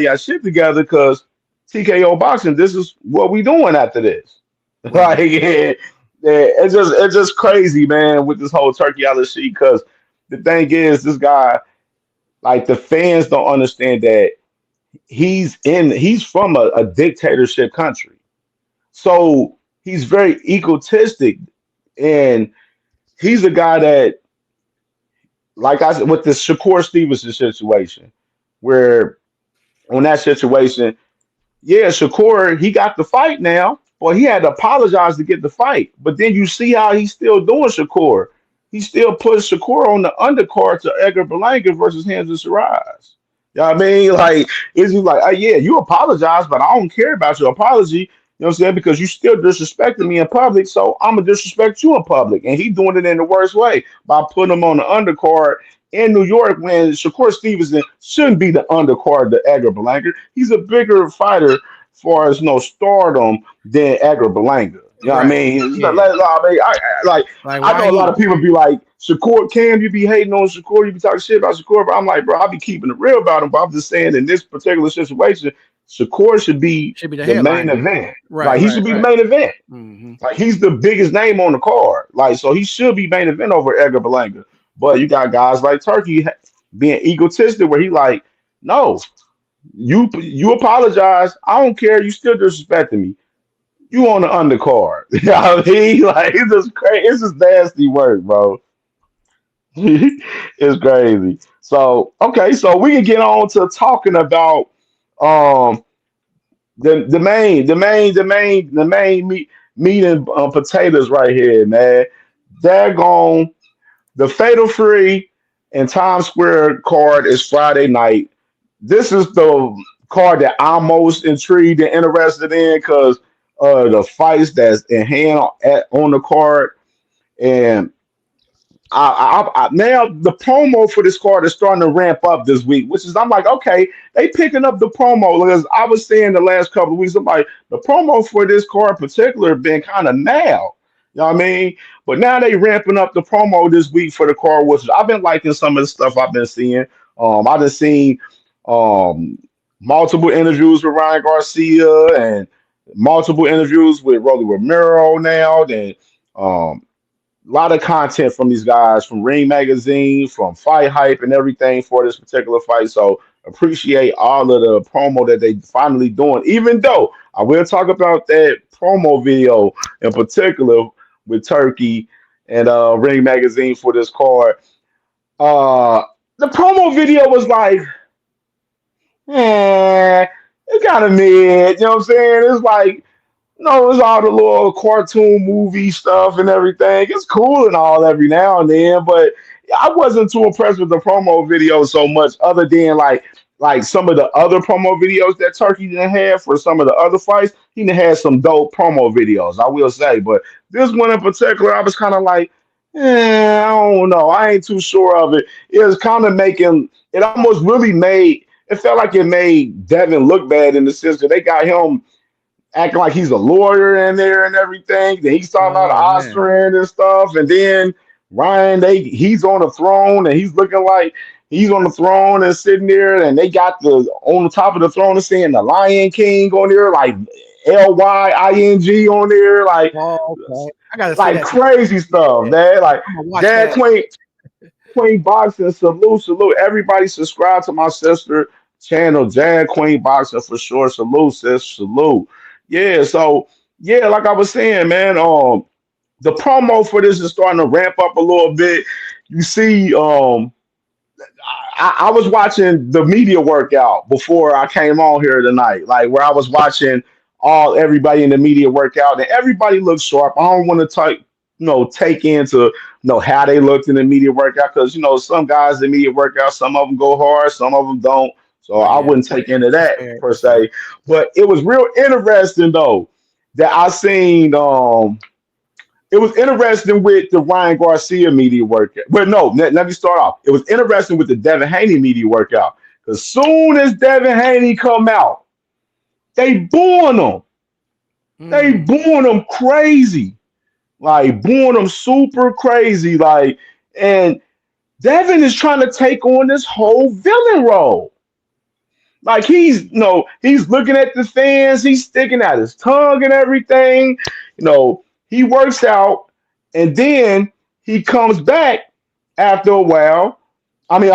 y'all shit together because TKO boxing, this is what we doing after this. right, Like, it's just crazy, man, with this whole turkey out of sheet. Because the thing is, this guy, like, the fans don't understand that he's from a dictatorship country, so he's very egotistic, and he's a guy that, like I said, with the Shakur Stevenson situation, where on that situation, yeah, Shakur, he got the fight now. Well, he had to apologize to get the fight. But then you see how he's still doing Shakur. He still puts Shakur on the undercard to Edgar Berlanga versus Hamza Shiraz. You know what I mean? Like, it's just like, yeah, you apologize, but I don't care about your apology. You know what I'm saying? Because you still disrespected me in public, so I'm gonna disrespect you in public. And he doing it in the worst way by putting him on the undercard in New York when Shakur Stevenson shouldn't be the undercard to Edgar Berlanga. He's a bigger fighter as far as no stardom than Edgar Berlanga. You know what I right, mean? yeah. Like, Like I why know a lot he of people be like, Shakur, Cam, you be hating on Shakur, you be talking shit about Shakur, but I'm like, bro, I be keeping it real about him. But I'm just saying, in this particular situation, Shakur should be should be the the main headliner? event. Right, Like, he right, should be the right. main event. Mm-hmm. Like, he's the biggest name on the card. Like, so he should be main event over Edgar Berlanga. But you got guys like Turkey being egotistic, where he like, no, you apologize. I don't care. You still disrespecting me. You on the undercard. You know what I mean? Like, it's just crazy. It's just nasty work, bro. It's crazy. So okay, so we can get on to talking about um the main meat and potatoes right here, man. Daggone the Fatal Free and Times Square card is Friday night. This is the card that I'm most intrigued and interested in because the fights that's in hand on the card. And now the promo for this card is starting to ramp up this week, which is I'm like, okay, they picking up the promo because I was saying the last couple of weeks, I'm like, the promo for this card in particular been kind of now. You know what I mean? But now they ramping up the promo this week for the card, which I've been liking some of the stuff I've been seeing. I've been seeing um multiple interviews with Ryan Garcia and multiple interviews with Rolly Romero now. Then um a lot of content from these guys from Ring Magazine, from Fight Hype, and everything for this particular fight. So appreciate all of the promo that they finally doing. Even though I will talk about that promo video in particular with Turkey and Ring Magazine for this card. Uh, the promo video was like, it's kind of mid. You know what I'm saying? It's like, no, it's all the little cartoon movie stuff and everything. It's cool and all every now and then, but I wasn't too impressed with the promo video so much, other than like some of the other promo videos that Turkey didn't have for some of the other fights. He done had some dope promo videos, I will say, but this one in particular, I was kind of like, I don't know. I ain't too sure of it. It was kind of making it almost really made it felt like it made Devin look bad in the sense that they got him acting like he's a lawyer in there and everything. Then he's talking about Oh man. Austrian and stuff. And then Ryan, he's on the throne and he's looking like he's on the throne and sitting there, and they got the on the top of the throne and saying the Lion King on there, like Lying on there, Oh, okay. I gotta see like that. crazy stuff, Yeah, man. Like I'm gonna watch Dad that. Queen Boxing, salute. Everybody subscribe to my sister channel, Jan Queen Boxing for sure. Salute, sis, salute. Yeah, so yeah, like I was saying, man, the promo for this is starting to ramp up a little bit. You see, I was watching the media workout before I came on here tonight, like where I was watching everybody in the media workout, and everybody looks sharp. I don't want to take into how they looked in the media workout, because some guys in media workout, some of them go hard, some of them don't. So Oh I yeah, wouldn't take into that's that fair. per That's fair. se. But it was real interesting though that I seen. It was interesting with the Ryan Garcia media workout. Well, no, let me start off. It was interesting with the Devin Haney media workout. Because soon as Devin Haney come out, they booing him. They Mm, booing him crazy. Like booing him super crazy. Like, and Devin is trying to take on this whole villain role. Like he's looking at the fans, he's sticking out his tongue and everything. He works out, and then he comes back after a while. I mean,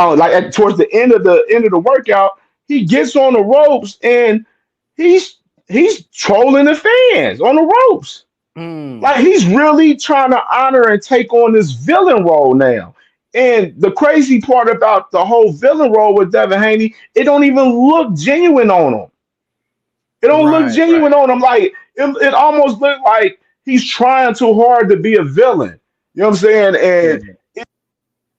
towards the end of the workout, he gets on the ropes and he's he's trolling the fans on the ropes. mm, Like he's really trying to honor and take on this villain role now. And the crazy part about the whole villain role with Devin Haney, it don't even look genuine on him. It don't look right, genuine right. on him. Like it almost looked like he's trying too hard to be a villain. You know what I'm saying? And Yeah.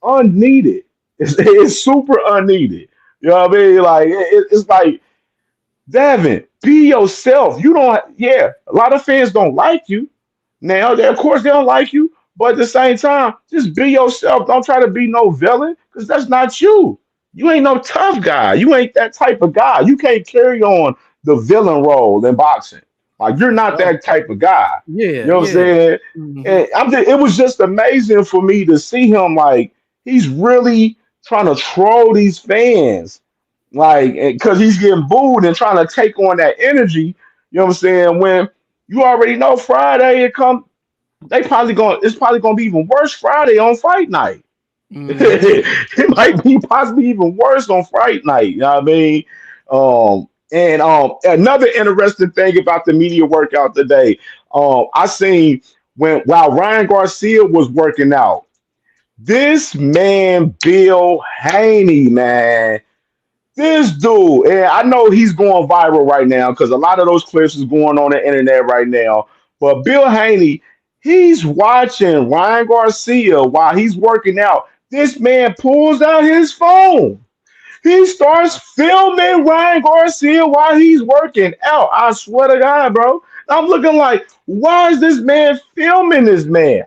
unneeded. It's super unneeded. You know what I mean? Like it's like Devin, be yourself. You don't. Yeah, a lot of fans don't like you. Now, of course, they don't like you, but at the same time, just be yourself. Don't try to be no villain, because that's not you. You ain't no tough guy. You ain't that type of guy. You can't carry on the villain role in boxing. Like you're For not sure. that type of guy. Yeah, You know what I'm yeah. saying? Hmm. And it was just amazing for me to see him, like he's really trying to troll these fans, like because he's getting booed and trying to take on that energy. You know what I'm saying? When you already know Friday it come, it's probably gonna be even worse Friday on fight night. Hmm. It might be possibly even worse on fight night. You know what I mean? And another interesting thing about the media workout today, I seen while Ryan Garcia was working out, this man Bill Haney, man, this dude, and I know he's going viral right now because a lot of those clips is going on the internet right now. But Bill Haney, he's watching Ryan Garcia while he's working out. This man pulls out his phone. He starts filming Ryan Garcia while he's working out. I swear to God, bro. I'm looking like, why is this man filming this man?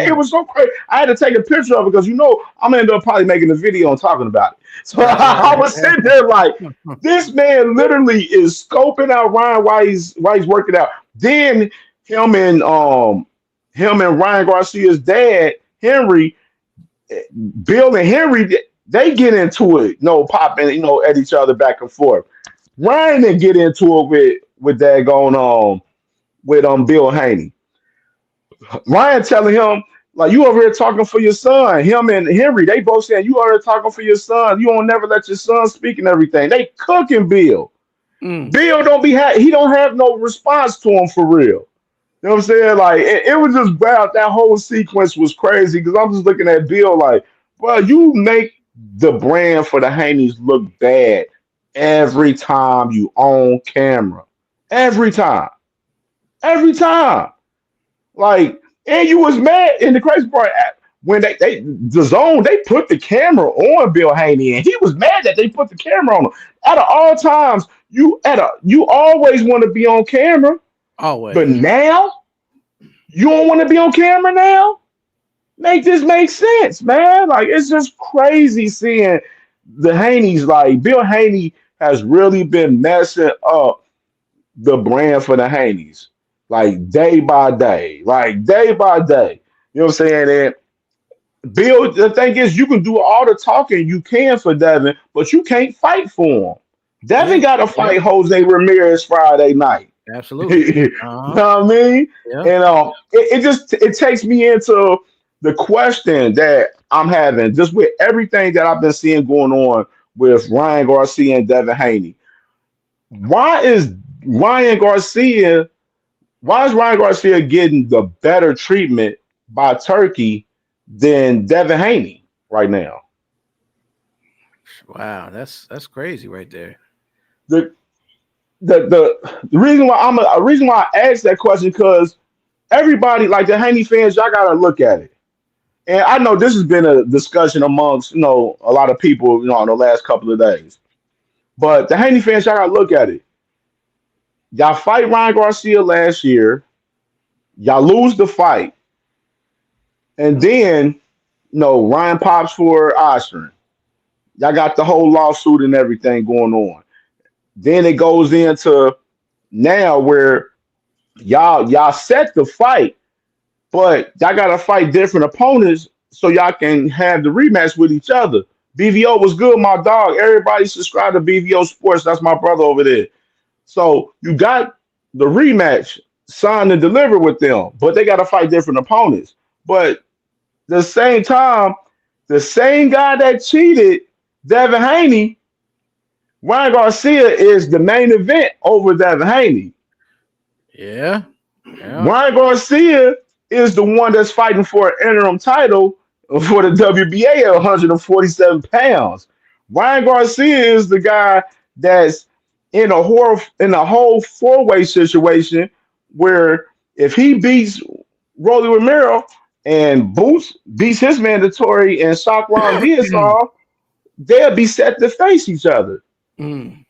It Right, was so crazy. I had to take a picture of it because I'm gonna end up probably making a video and talking about it. So right, I was right. sitting there like, this man literally is scoping out Ryan while he's working out. Then him and um him and Ryan Garcia's dad, Henry, Bill and Henry, they get into it, popping, at each other back and forth. Ryan didn't get into it with that going on with Bill Haney. Ryan telling him Like you over here talking for your son. Him and Henry, they both saying you over here talking for your son. You don't never let your son speak and everything. They cooking Bill. Mm. Bill don't he don't have no response to him for real. You know what I'm saying? Like it was just bad. That whole sequence was crazy because I'm just looking at Bill like, bro, you make the brand for the Haneys look bad every time you on camera. Every time. Every time. Like, and you was mad in the crazy part when they the zone, they put the camera on Bill Haney and he was mad that they put the camera on him. Out of all times, you always want to be on camera, but Always. now you don't want to be on camera now? Make this make sense, man. Like it's just crazy seeing the Haneys. Like Bill Haney has really been messing up the brand for the Haneys, like day by day, like day by day. You know what I'm saying? And Bill, the thing is, you can do all the talking you can for Devin, but you can't fight for him. Yeah. Devin got to Yep. fight Jose Ramirez Friday night. Absolutely. You Uh-huh. know what I mean? Yeah. And it just it takes me into the question that I'm having just with everything that I've been seeing going on with Ryan Garcia and Devin Haney. Why is Ryan Garcia? Why is Ryan Garcia getting the better treatment by Turkey than Devin Haney right now? Wow, that's crazy right there. The the reason why a reason why I asked that question because everybody like the Haney fans, y'all gotta look at it. And I know this has been a discussion amongst a lot of people in the last couple of days. But the Haney fans, y'all gotta look at it. Y'all fight Ryan Garcia last year. Y'all lose the fight, and then Ryan pops for Ostrin. Y'all got the whole lawsuit and everything going on. Then it goes into now where y'all set the fight, but y'all gotta fight different opponents so y'all can have the rematch with each other. BVO was good, my dog. Everybody subscribe to BVO Sports. That's my brother over there. So you got the rematch signed and delivered with them, but they gotta fight different opponents. But the same time, the same guy that cheated, Devin Haney, Ryan Garcia is the main event over Devin Haney. Yeah. Yeah. Ryan Garcia is the one that's fighting for an interim title for the WBA at 147 pounds. Ryan Garcia is the guy that's in a whole four-way situation where if he beats Rolly Romero and Boots beats his mandatory and Shock Ron Diaz off, they'll be set to face each other. Mm.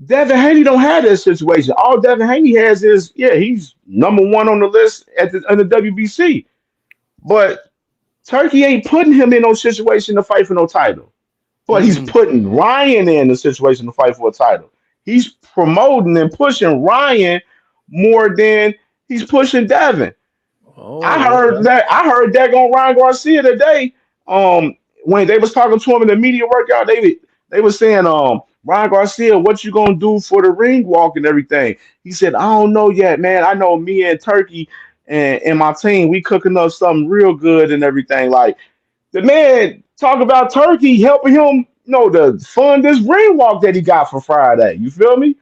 Devin Haney don't have that situation. All Devin Haney has is, yeah, he's number one on the list on the WBC. But Turkey ain't putting him in no situation to fight for no title. But he's Mm. putting Ryan in a situation to fight for a title. He's promoting and pushing Ryan more than he's pushing Devin. Oh, okay. I heard that on Ryan Garcia today. When they was talking to him in the media workout, they was saying, Ryan Garcia, what you gonna do for the ring walk and everything? He said, I don't know yet, man. I know me and Turkey and my team, we cooking up something real good and everything. Like the man talk about Turkey helping him, to fund this ring walk that he got for Friday. You feel me? You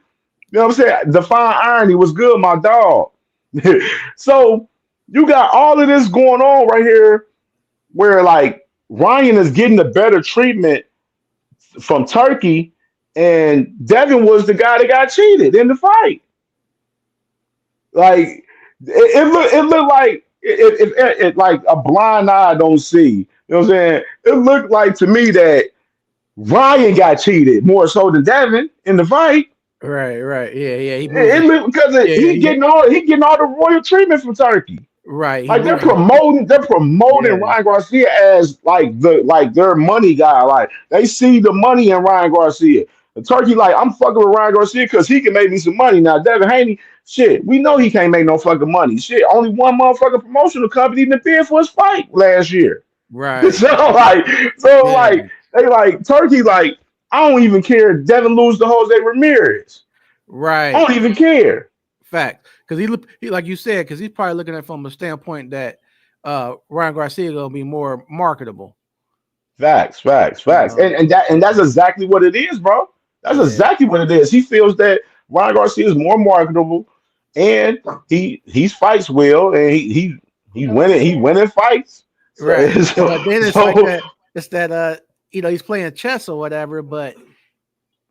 know what I'm saying? Define irony was good, my dog. So you got all of this going on right here where like Ryan is getting the better treatment from Turkey, and Devin was the guy that got cheated in the fight. Like it looked like it like a blind eye don't see. You know what I'm saying? It looked like to me that Ryan got cheated more so than Devin in the fight. Right, right. Yeah, yeah. He It moving. looked because Yeah, yeah, he yeah. getting all the royal treatment from Turkey. Right. He Like moving. they're promoting Yeah. Ryan Garcia as like their money guy. Like they see the money in Ryan Garcia. The Turkey like I'm fucking with Ryan Garcia because he can make me some money. Now Devin Haney, shit, we know he can't make no fucking money. Shit, only one motherfucking promotional company even bid for his fight last year. Right. so like so Yeah. like they like Turkey like I don't even care if Devin lose to Jose Ramirez. I Right. don't even care. Fact. Because he like you said, because he's probably looking at it from a standpoint that Ryan Garcia gonna be more marketable. Facts, facts, You facts. know, And that's exactly what it is, bro. That's yeah, exactly what it is. He feels that Ryan Garcia is more marketable, and he fights well, and he winning fights. So right. so, But then it's like so that. It's that he's playing chess or whatever. But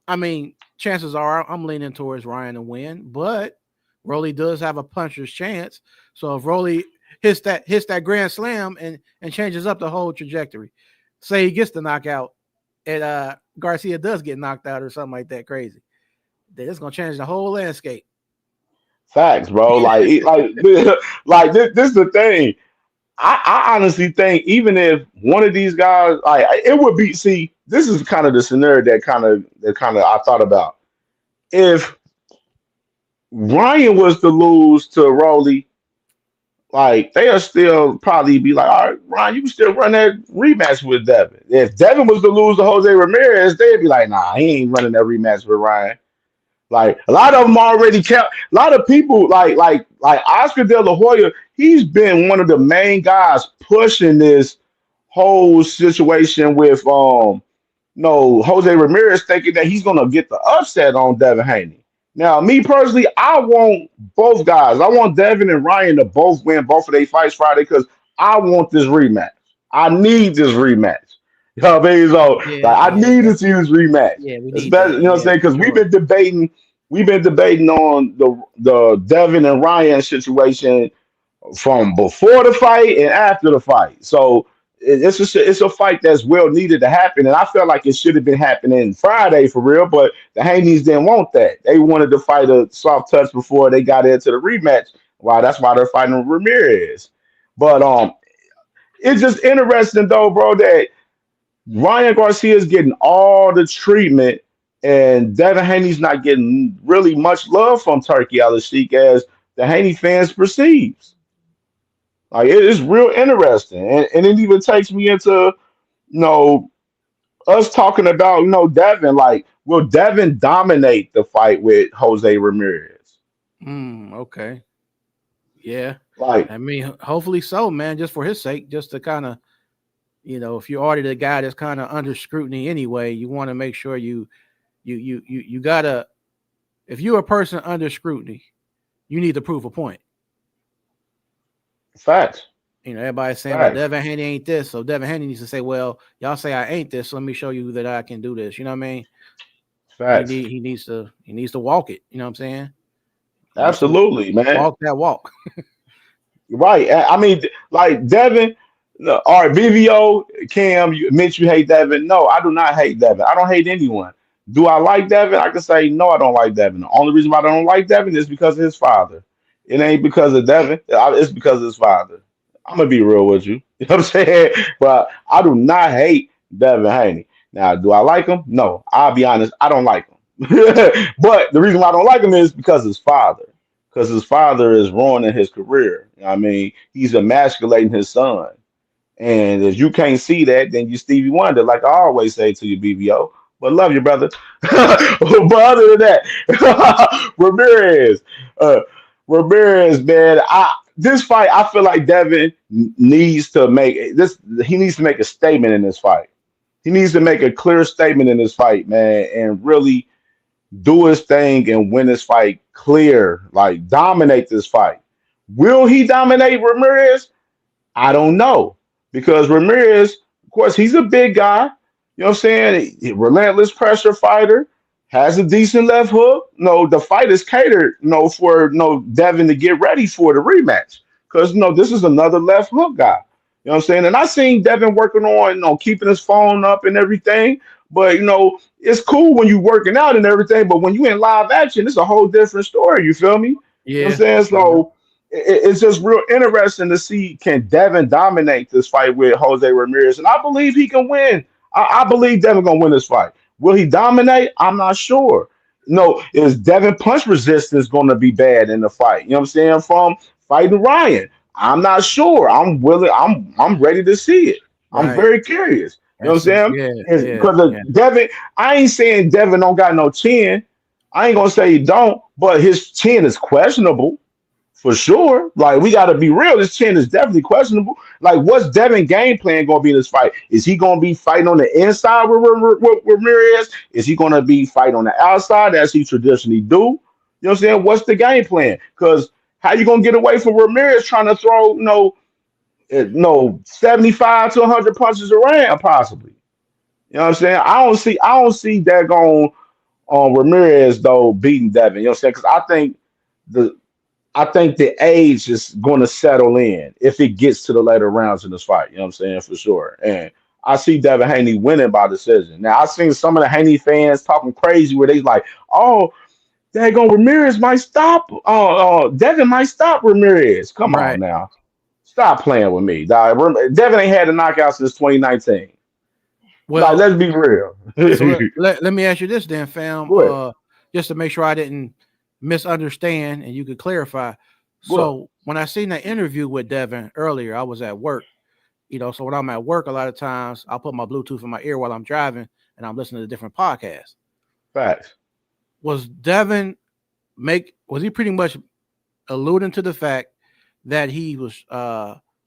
I mean, chances are I'm leaning towards Ryan to win. But Rolly does have a puncher's chance. So if Rolly hits that grand slam and changes up the whole trajectory, say he gets the knockout, and Garcia does get knocked out or something like that crazy, then it's gonna change the whole landscape. facts, bro. Like this is the thing. I honestly think even if one of these guys, like it would be. See, this is kind of the scenario that kind of I thought about. If Ryan was to lose to Rolly, like they'll still probably be like, all right, Ryan, you can still run that rematch with Devin. If Devin was to lose to Jose Ramirez, they'd be like, nah, he ain't running that rematch with Ryan. Like a lot of them already kept. A lot of people like Oscar De La Hoya. He's been one of the main guys pushing this whole situation with no Jose Ramirez, thinking that he's gonna get the upset on Devin Haney. Now, me personally, I want both guys. I want Devin and Ryan to both win both of their fights Friday because I want this rematch. I need this rematch. You know what I mean? So Yeah, like, I yeah, need to see this rematch. yeah. We need Especially, that. you know what I'm Yeah, saying? for Because sure. we've been debating on the Devin and Ryan situation from before the fight and after the fight. So it's a fight that's well needed to happen, and I felt like it should have been happening Friday for real. But the Haney's didn't want that. They wanted to fight a soft touch before they got into the rematch. Wow, that's why they're fighting Ramirez. But it's just interesting though, bro, that Ryan Garcia is getting all the treatment, and Devin Haney's not getting really much love from Turkey Al Sheikh as the Haney fans perceives. Like it is real interesting, and it even takes me into you know us talking about Devin. Like, will Devin dominate the fight with Jose Ramirez? Okay. Yeah. Like, I mean, hopefully so, man. Just for his sake, just to kind of, if you already the guy that's kind of under scrutiny anyway, you want to make sure you gotta. If you're a person under scrutiny, you need to prove a point. facts, Everybody's saying, well, facts, Devin Haney ain't this. So Devin Haney needs to say, well, y'all say I ain't this. So let me show you that I can do this. You know what I mean? facts. He needs to walk it. You know what I'm saying? He needs to Absolutely, man. walk that walk. Right. I mean, like Devin, no, all right, BVO, Cam, you admit you hate Devin. No, I do not hate Devin. I don't hate anyone. Do I like Devin? I can say no, I don't like Devin. The only reason why I don't like Devin is because of his father. It ain't because of Devin. It's because of his father. I'm gonna be real with you. You know what I'm saying? But I do not hate Devin Haney. Now, do I like him? No. I'll be honest, I don't like him. But the reason why I don't like him is because his father. Because his father is ruining his career. You know what I mean, he's emasculating his son. And if you can't see that, then you Stevie Wonder, like I always say to you, BBO. But love you, brother. But other than that, Ramirez, uh, Ramirez, man, this fight, I feel like Devin needs to make this. He needs to make a statement in this fight. He needs to make a clear statement in this fight, man, and really do his thing and win this fight clear, like dominate this fight. Will he dominate Ramirez? I don't know because Ramirez, of course, he's a big guy. You know what I'm saying? Relentless pressure fighter, has a decent left hook. No, the fight is catered, for Devin to get ready for the rematch because this is another left hook guy. You know what I'm saying? And I seen Devin working on, keeping his phone up and everything. But it's cool when you working out and everything. But when you in live action, it's a whole different story. You feel me? You know what I'm Yeah. saying? Yeah. So it's just real interesting to see can Devin dominate this fight with Jose Ramirez, and I believe he can win. I believe Devin gonna win this fight. Will he dominate? I'm not sure. No, is Devin punch resistance going to be bad in the fight? You know what I'm saying? From fighting Ryan, I'm not sure. I'm willing. I'm ready to see it. I'm Right. very curious. You know what That's I'm saying? yeah, Is yeah, because yeah. of Devin. I ain't saying Devin don't got no chin. I ain't gonna say he don't, but his chin is questionable for sure. Like we got to be real. This chin is definitely questionable. Like, what's Devin game plan going to be in this fight? Is he going to be fighting on the inside with Ramirez? Is he going to be fighting on the outside as he traditionally do? You know what I'm saying? What's the game plan? Because how you going to get away from Ramirez trying to throw no 75 to 100 punches around possibly? You know what I'm saying? I don't see that going on Ramirez though beating Devin. You know what I'm saying? Because the I think the age is going to settle in if it gets to the later rounds in this fight. You know what I'm saying? For sure. And I see Devin Haney winning by decision. Now, I've seen some of the Haney fans talking crazy where they like, oh, daggone Ramirez might stop. Devin might stop Ramirez. Come on Right. now. Stop playing with me. Dog. Devin ain't had a knockout since 2019. Like, Well, let's be real. so let me ask you this then, fam. Go ahead. Just to make sure I didn't misunderstand and you could clarify. Go ahead. So when I seen that interview with Devin earlier, I was at work. So when I'm at work, a lot of times I'll put my Bluetooth in my ear while I'm driving and I'm listening to different podcasts. Facts. Was Devin was he pretty much alluding to the fact that he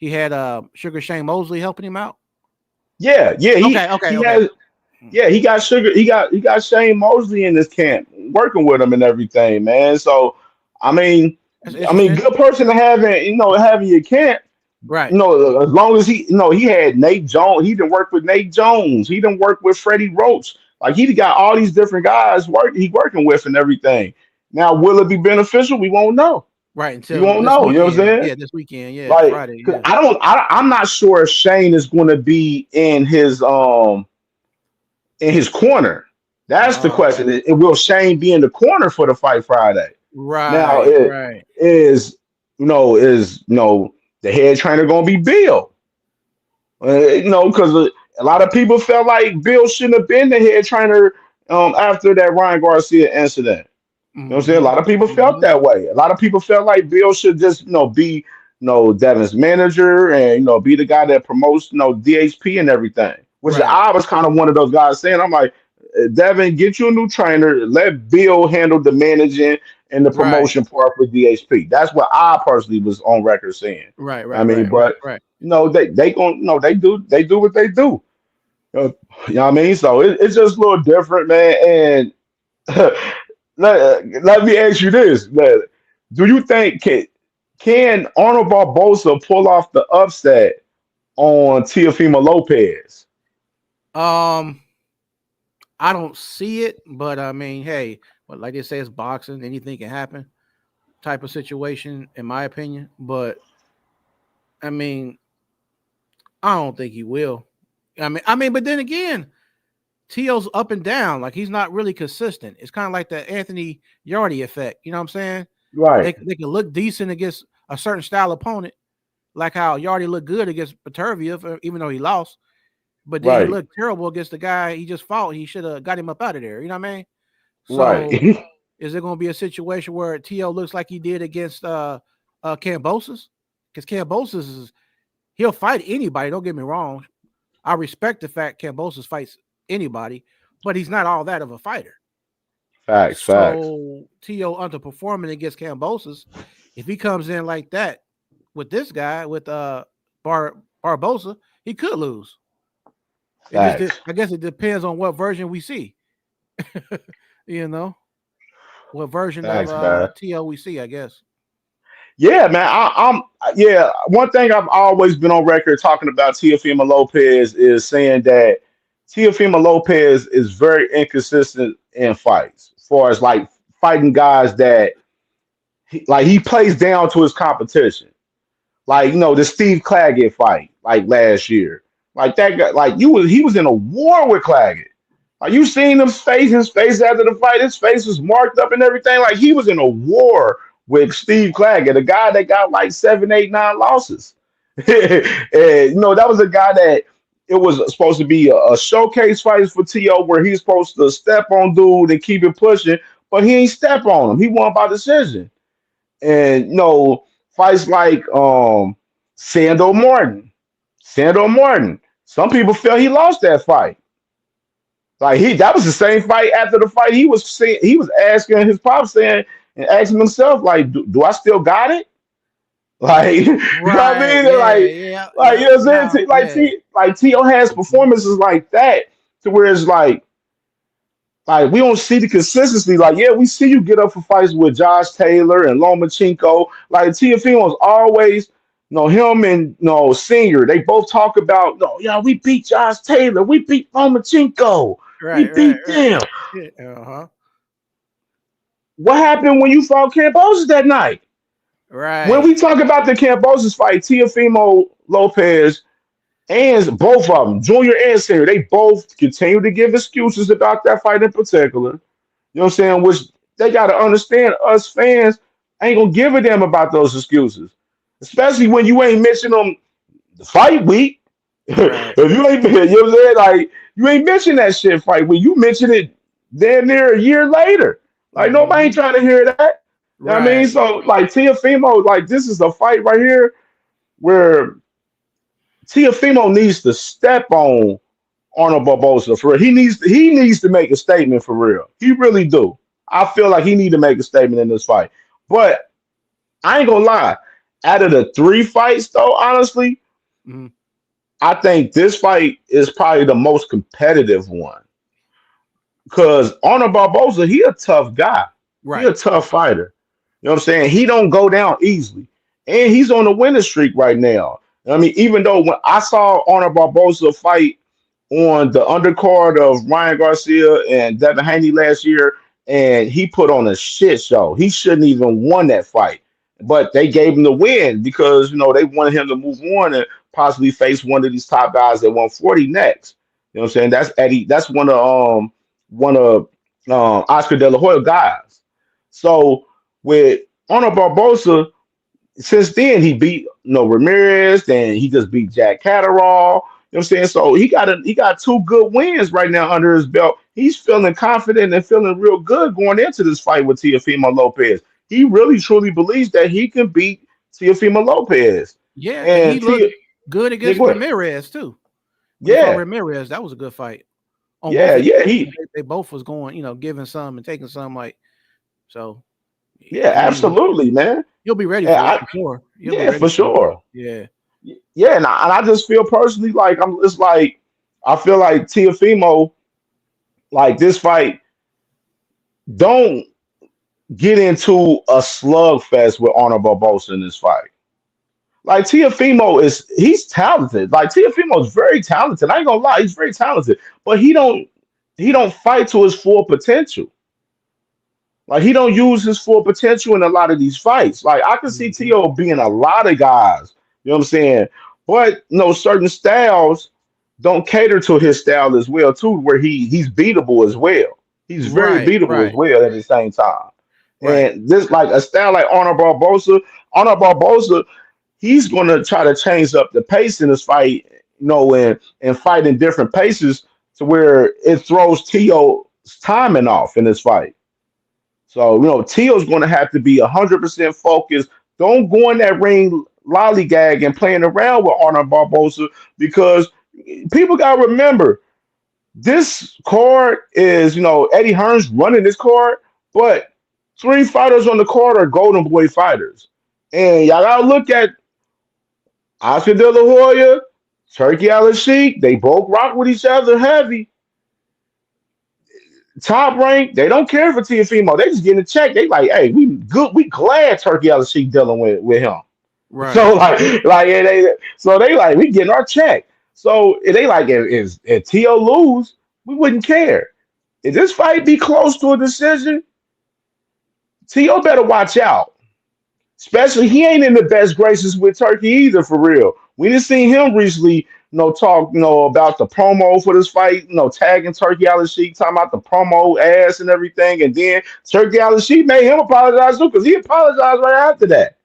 had Sugar Shane Mosley helping him out? Yeah, yeah. He Okay. he has. Yeah, he got Sugar. He got Shane Mosley in this camp, working with him and everything, man. So, I mean, That's good interesting. person to have in, having your camp. Right. As long as he had Nate Jones. He didn't work with Nate Jones. He didn't work with Freddie Roach. Like he got all these different guys he working with and everything. Now, will it be beneficial? We won't know. Right. We Until won't this know. You know what I'm weekend. saying? Yeah, this weekend. Yeah, Like, Friday. 'cause Yeah. I'm not sure if Shane is going to be in his corner. That's the Oh, question. Will Shane be in the corner for the fight Friday? Now, right, it right, is the head trainer going to be Bill? Because a lot of people felt like Bill shouldn't have been the head trainer after that Ryan Garcia incident. You know what I'm saying? A mm-hmm, lot of people felt mm-hmm. that way. A lot of people felt like Bill should just, be, Devin's manager and, be the guy that promotes, DHP and everything. Which Right, I was kind of one of those guys saying, I'm like, Devin, get you a new trainer. Let Bill handle the managing and the right, promotion part for DHP. That's what I personally was on record saying. right, I right, mean, right, right, but right. they going no, they do what they do. You know what I mean? So it's just a little different, man. And let me ask you this: do you think can Arnold Barbosa pull off the upset on Teofimo Lopez? Um, I don't see it, but I mean, hey, but like they say, it's boxing. Anything can happen. Type of situation, in my opinion. But I mean, I don't think he will. But then again, Tio's up and down. Like he's not really consistent. It's kind of like the Anthony Yardy effect. You know what I'm saying? Right, They can look decent against a certain style opponent, like how Yardy looked good against Patervia, even though he lost. But then he right, looked terrible against the guy he just fought. He should have got him up out of there. You know what I mean? right, So is there going to be a situation where Tio looks like he did against Cambosis? Because Cambosis he'll fight anybody. Don't get me wrong. I respect the fact Cambosis fights anybody, but he's not all that of a fighter. facts, facts, So Tio underperforming against Cambosis, if he comes in like that with this guy with Barbosa, he could lose. facts, I guess it depends on what version we see. you know, what version of facts, man. Tio we see, I guess. Yeah, man. Yeah. One thing I've always been on record talking about Teofimo Lopez is saying that Teofimo Lopez is very inconsistent in fights, as far as like fighting guys that he plays down to his competition. Like the Steve Claggett fight, like last year, like that guy, like he was in a war with Claggett. Like you seen his face after the fight, his face was marked up and everything. Like he was in a war with Steve Claggett, a guy that got like 7, 8, 9 losses. And that was a guy that it was supposed to be a showcase fight for To, where he's supposed to step on dude and keep it pushing, but he ain't step on him. He won by decision. And fights like Sando Martin. Sando Martin. Some people felt he lost that fight. Like that was the same fight after the fight. He was asking his pops saying and asking himself, like, do I still got it? Like, you know what I Right. mean? Yeah. Like, Yeah. you Yep. know what I'm Now. saying? Yeah. Like T.O. has Mhm. performances like that to where it's like we don't see the consistency. Like, yeah, we see you get up for fights with Josh Taylor and Lomachenko. Like Tiafimo's always, him and Senior. They both talk about, no, yeah, we beat Josh Taylor, we beat Lomachenko, we Right. Right. beat Right. them. Yeah. Uh huh. What happened when you fought Cambosis that night? When Right. we talk about the Cambosis fight, Tiafimo Lopez and both of them, Junior and Senior, they both continue to give excuses about that fight in particular. You know what I'm saying? Which they got to understand, us fans ain't gonna give a damn about those excuses, especially when you ain't mention them the fight week. Right. If you ain't, you know what I'm saying? Like you ain't mention that shit fight week. You mention it damn near a year later. Like nobody ain't Hmm. trying to hear that. You know what I mean? Right. So like Tiafimo, like this is a fight right here where Tiafimo needs to step on Arnold Barboza for real. He needs to make a statement for real. He really do. I feel like he need to make a statement in this fight. But I ain't gonna lie. Out of the three fights, though, honestly, Hmm. I think this fight is probably the most competitive one. Because Arnold Barboza, he a tough guy. He a Right. tough fighter. You know what I'm saying? He don't go down easily. And he's on a winning streak right now. I mean, even though when I saw Arnold Barboza fight on the undercard of Ryan Garcia and Devin Haney last year, and he put on a shit show. He shouldn't even won that fight. But they gave him the win because they wanted him to move on and possibly face one of these top guys at 140 next. You know what I'm saying? That's Eddie. That's one of Oscar De La Hoya guys. So with Arnold Barbosa, since then he beat Ramirez, then he just beat Jack Catterall. You know what I'm saying? So he got two good wins right now under his belt. He's feeling confident and feeling real good going into this fight with Teofimo Lopez. He really truly believes that he can beat Teofimo Lopez. Yeah. And he And looked Tia, good yeah, against go ahead. Ramirez too. When he fought Yeah, Ramirez, that was a good fight on both yeah, ends. yeah. He They both was going, giving some and taking some. Like so, yeah, I mean, absolutely, man. you'll be ready And for it for sure. You'll be yeah, ready for for it. sure. Yeah. Yeah, and I just feel personally like it's like I feel like Teofimo, like this fight, don't get into a slugfest with Arnold Barbosa in this fight. Like Teofimo he's talented. Like Teofimo is very talented. I ain't gonna lie, he's very talented. But he don't fight to his full potential. Like he don't use his full potential in a lot of these fights. Like I can see Hmm. T.O. being a lot of guys. You know what I'm saying? But certain styles don't cater to his style as well too, where he's beatable as well. He's very Right. beatable as Right. well at the same time. Right. And this like a style like Arnold Barbosa, he's gonna try to change up the pace in this fight, and fight in different paces to where it throws T.O.'s timing off in this fight. So, Teal's going to have to be 100% focused. Don't go in that ring lollygag and playing around with Arnold Barbosa because people got to remember this card is, Eddie Hearn's running this card, but three fighters on the card are Golden Boy fighters. And y'all got to look at Oscar De La Hoya, Turkey Al Sheik. They both rock with each other heavy. Top rank, they don't care for Tiafimo. They just getting a check. They like, hey, we good. We glad Turkey Al Sheik dealing with him. So Right. yeah, they like we getting our check. So they like if Tio lose, we wouldn't care. If this fight be close to a decision, Tio better watch out. Especially he ain't in the best graces with Turkey either, for real. We didn't see him recently, talk, about the promo for this fight, tagging Turkey Al Sheik, talking about the promo ass and everything. And then Turkey Al Sheik made him apologize too, because he apologized right after that.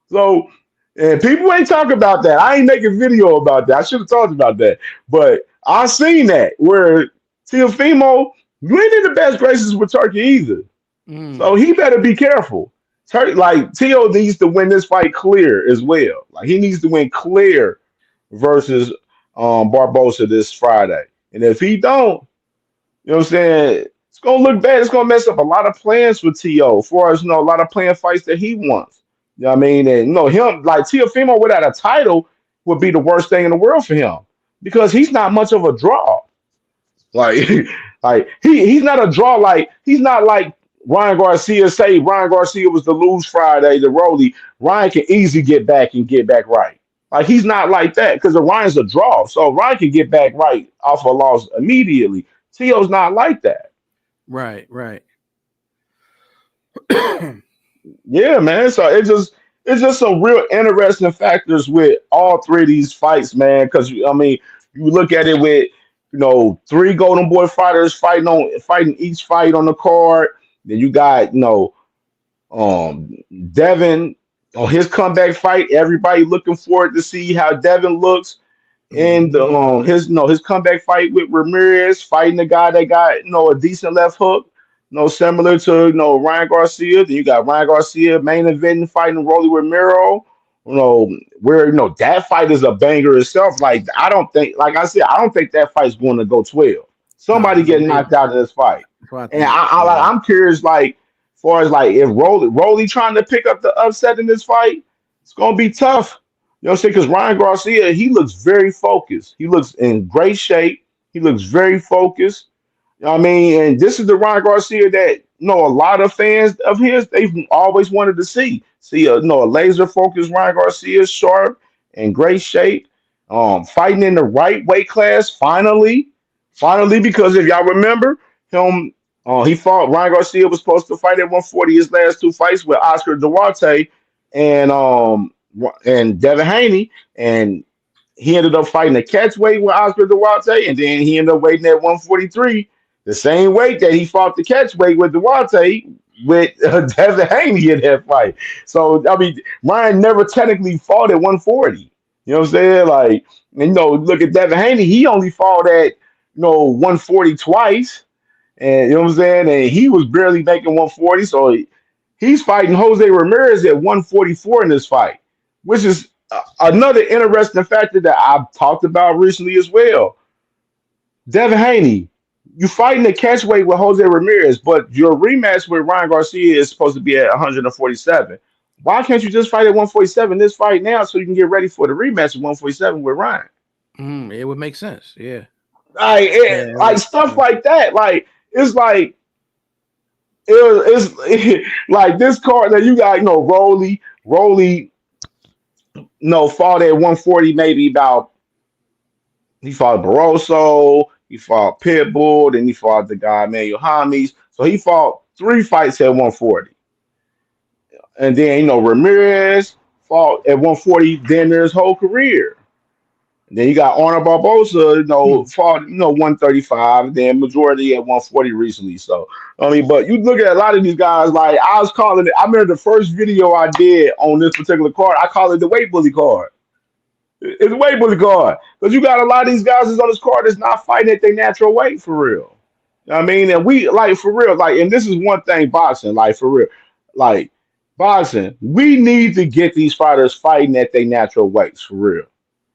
So, and people ain't talking about that. I ain't making video about that. I should have talked about that. But I seen that where Teofimo, you ain't in the best graces with Turkey either. So Mm. he better be careful. Like Tio needs to win this fight clear as well. Like he needs to win clear versus Barbosa this Friday. And if he don't, what I'm saying, it's gonna look bad. It's gonna mess up a lot of plans for Tio, for as a lot of plan fights that he wants. You know what I mean? And him like Teofimo without a title would be the worst thing in the world for him because he's not much of a draw. Like, like he's not a draw. Like he's not like Ryan Garcia. Say Ryan Garcia was to lose Friday, the Rolly. Ryan can easily get back and get back right. Like he's not like that because Ryan's a draw. So Ryan can get back right off a loss immediately. Tio's not like that. Right, right. Yeah, man. So it's just some real interesting factors with all three of these fights, man. Because I mean, you look at it with three Golden Boy fighters fighting each fight on the card. Then you got um Devin on his comeback fight. Everybody looking forward to see how Devin looks and Mhm. his comeback fight with Ramirez, fighting the guy that got a decent left hook, similar to Ryan Garcia. Then you got Ryan Garcia main event fighting Rolly Romero. Where that fight is a banger itself. Like I don't think, like I said, I don't think that fight's going to go 12. Nah, Somebody I don't getting knocked either. out of this fight, That's what I and think. Yeah. I'm curious, like, far as like if Rolly trying to pick up the upset in this fight, it's gonna be tough. You know what I'm saying? Because Ryan Garcia, he looks very focused. He looks in great shape. He looks very focused. You know what I mean? And this is the Ryan Garcia that a lot of fans of his they've always wanted to see. See a laser focused Ryan Garcia, sharp and great shape, fighting in the right weight class. Finally, because if y'all remember him, he fought Ryan Garcia was supposed to fight at 140 his last two fights with Oscar Duarte and Devin Haney, and he ended up fighting a catch weight with Oscar Duarte, and then he ended up waiting at 143, the same weight that he fought the catch weight with Duarte with Devin Haney in that fight. So I mean, Ryan never technically fought at 140. You know what I'm saying? Like, and, look at Devin Haney. He only fought at 140 twice, and you know what I'm saying. And he was barely making 140. So he's fighting Jose Ramirez at 144 in this fight, which is another interesting factor that I've talked about recently as well. Devin Haney, you fighting the catch weight with Jose Ramirez, but your rematch with Ryan Garcia is supposed to be at 147. Why can't you just fight at 147 this fight now so you can get ready for the rematch at 147 with Ryan? It would make sense. Yeah. Yeah. Like stuff like that. Like it's like it's like this card that you got, Rolly, fought at 140 maybe about he fought Barroso, he fought Pitbull, then he fought the guy Manuel Hamis. So he fought three fights at 140. And then, Ramirez fought at 140 then his whole career. And then you got Arnold Barbosa, Hmm. fought, 135, then majority at 140 recently. So, I mean, but you look at a lot of these guys, like I was calling it, I remember the first video I did on this particular card, I call it the weight bully card. It's a weight bully card. Because you got a lot of these guys that's on this card that's not fighting at their natural weight for real. You know what I mean? And we like for real, like, and this is one thing boxing, like for real. Like boxing, we need to get these fighters fighting at their natural weights for real.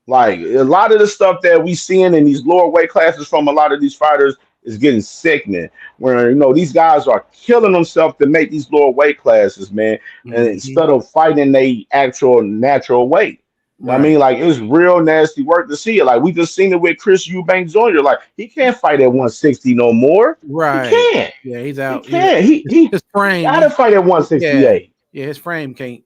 Like a lot of the stuff that we seeing in these lower weight classes from a lot of these fighters is getting sickening. Where these guys are killing themselves to make these lower weight classes, man, and Hmm. instead of fighting their actual natural weight. I Right. mean, like it's real nasty work to see it. Like we just seen it with Chris Eubank Jr. Like he can't fight at 160 no more. He Right. can't. Yeah. He's He out. can't. He he His he frame. gotta fight at Yeah. 168. Yeah. His frame can't.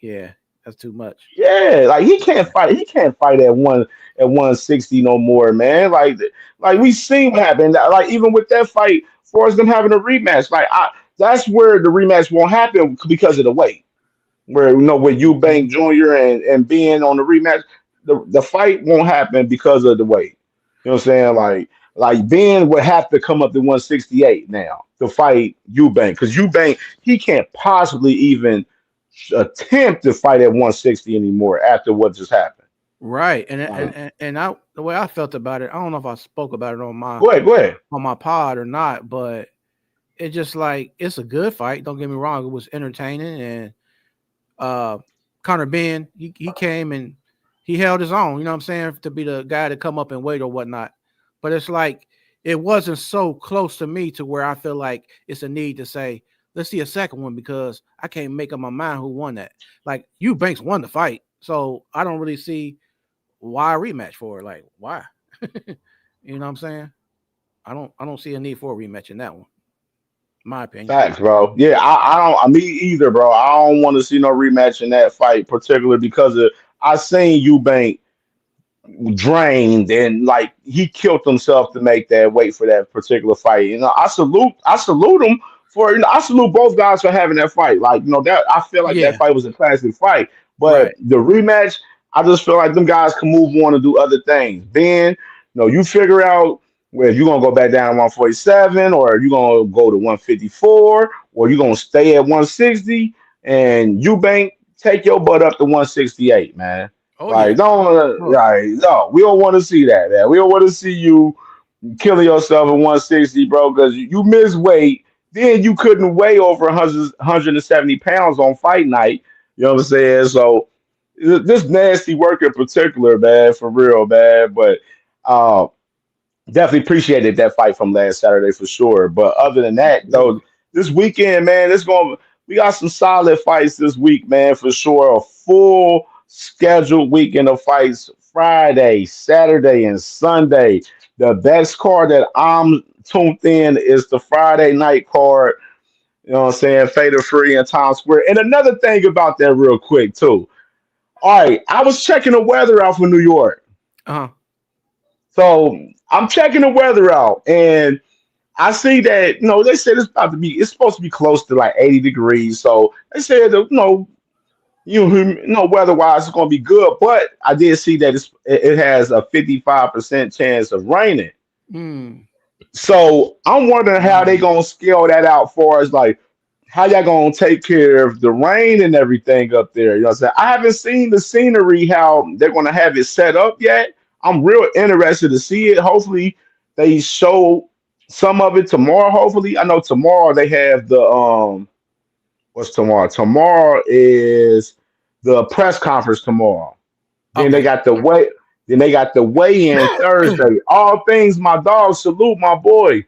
Yeah. That's too much. Yeah, like he can't fight. He can't fight at 160 no more, man. Like we seen what happened. Like even with that fight, for us them having a rematch, that's where the rematch won't happen because of the weight. Where with Mhm. Eubank Jr. and being on the rematch, the fight won't happen because of the weight. You know what I'm saying? Like Ben would have to come up to 168 now to fight Eubank because Eubank he can't possibly even attempt to fight at 160 anymore after what just happened. Right. And and Like, and and I the way I felt about it, I don't know if I spoke about it go ahead. on my pod or not, but it's just like it's a good fight. Don't get me wrong; it was entertaining, and uh, Connor Ben he came and he held his own. You know what I'm saying? To be the guy to come up and wait or whatnot. But it's like it wasn't so close to me to where I feel like it's a need to say, let's see a second one because I can't make up my mind who won that. Like Eubanks won the fight, so I don't really see why a rematch for it. Like why? You know what I'm saying? I don't see a need for a rematch in that one. My opinion. Facts, bro. Yeah, I don't. Me either, bro. I don't want to see no rematch in that fight, particularly because I seen Eubank drained and like he killed himself to make that weight for that particular fight. I salute him for I salute both guys for having that fight. Like, that I feel like that Yeah. fight was a classic fight. But Right. the rematch, I just feel like them guys can move on and do other things. Then, you figure out whether you're gonna go back down to 147 or you're gonna go to 154 or you're gonna stay at 160 and Eubank take your butt up to 168, man. Oh Like, yeah. don't, Sure. like, no, we don't want to see that, man. We don't want to see you killing yourself at 160, bro, because you miss weight. Then you couldn't weigh over 170 pounds on fight night. You know what I'm saying? So, this nasty work in particular, man, for real, man. But uh, definitely appreciated that fight from last Saturday for sure. But other than that, Absolutely. though, this weekend, man, we got some solid fights this week, man, for sure. A full scheduled weekend of fights Friday, Saturday, and Sunday. The best card that I'm tuned in is the Friday night card. You know what I'm saying? Fader Free in Times Square. And another thing about that, real quick, too. All right, I was checking the weather out for New York. Uh huh. So I'm checking the weather out, and I see that they said it's supposed to be close to like 80 degrees. So they said that, weather wise it's gonna be good. But I did see that it has a 55% chance of raining. Mm. So I'm wondering how they Mm. gonna scale that out for us, like how y'all gonna take care of the rain and everything up there. You know what I'm saying? I haven't seen the scenery, how they're gonna have it set up yet. I'm real interested to see it. Hopefully they show some of it tomorrow. Hopefully. I know tomorrow they have the what's tomorrow? Tomorrow is the press conference tomorrow. Then they Okay. got the way then they got the weigh in Thursday. All things my dog, salute my boy.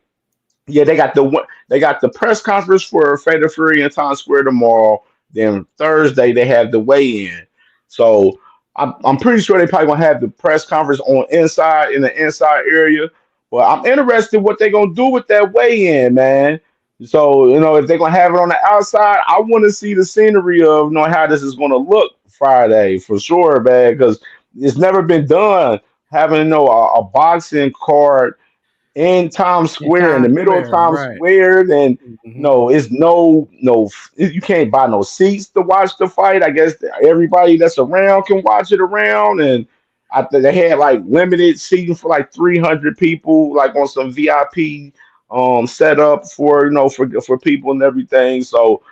Yeah, they got the press conference for Fader Fury in Times Square tomorrow. Then Thursday they have the weigh-in. So I'm pretty sure they probably gonna have the press conference on inside in the inside area. But I'm interested what they're gonna do with that weigh-in, man. So if they're gonna have it on the outside, I want to see the scenery of how this is gonna look Friday for sure, man. Because it's never been done having a boxing card in Times In Square, in the Times middle of Square. Times Right. Square, then Hmm. no, it's no, you can't buy no seats to watch the fight. I guess everybody that's around can watch it around, and they had like limited seating for like 300 people, like on some VIP set up for for people and everything. So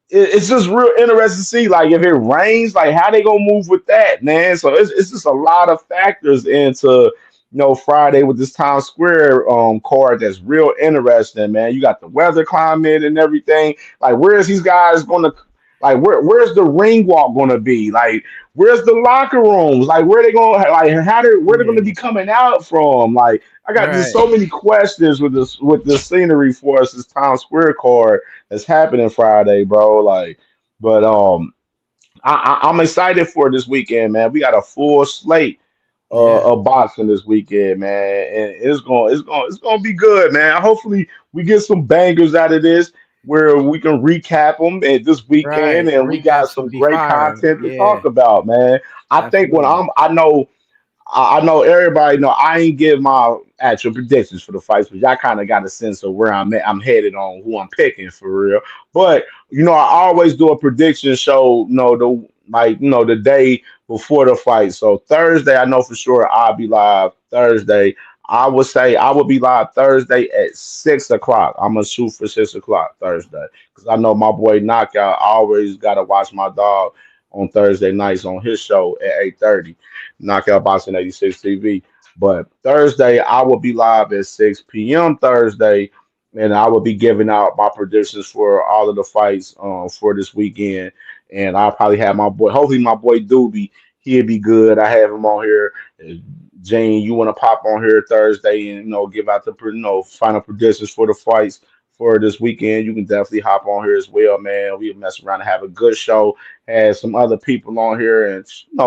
it's just real interesting to see like if it rains, like how they gonna move with that, man. So it's just a lot of factors into Friday with this Times Square card that's real interesting, man. You got the weather, climate, and everything. Like, where is these guys gonna like where's the ring walk gonna be? Like, where's the locker rooms? Like, where they gonna like where they gonna Yeah. be coming out from? Like, I got just Right. so many questions with this scenery for us, this Times Square card that's happening Friday, bro. Like, but I'm excited for this weekend, man. We got a full slate Yeah. of boxing this weekend, man, and it's gonna be good, man. Hopefully, we get some bangers out of this where we can recap them at this weekend, Right. and we got Recaps some would be great fire. content to Yeah. talk about, man. I think when Absolutely. I know everybody know I ain't give my actual predictions for the fights, but y'all kind of got a sense of where I'm headed on who I'm picking for real. But I always do a prediction show, the day before the fight. So Thursday, I know for sure I'll be live Thursday. I would say I will be live Thursday at 6 o'clock. I'm gonna shoot for 6 o'clock Thursday because I know my boy Knockout. I always gotta watch my dog on Thursday nights on his show at 8:30. Knockout Boxing 86 TV. But Thursday, I will be live at 6 p.m. Thursday, and I will be giving out my predictions for all of the fights for this weekend. And I'll probably have my boy, hopefully, my boy Doobie, he'll be good. I have him on here. Jane, you want to pop on here Thursday and give out the final predictions for the fights for this weekend, you can definitely hop on here as well, man. We mess around and have a good show. Had some other people on here and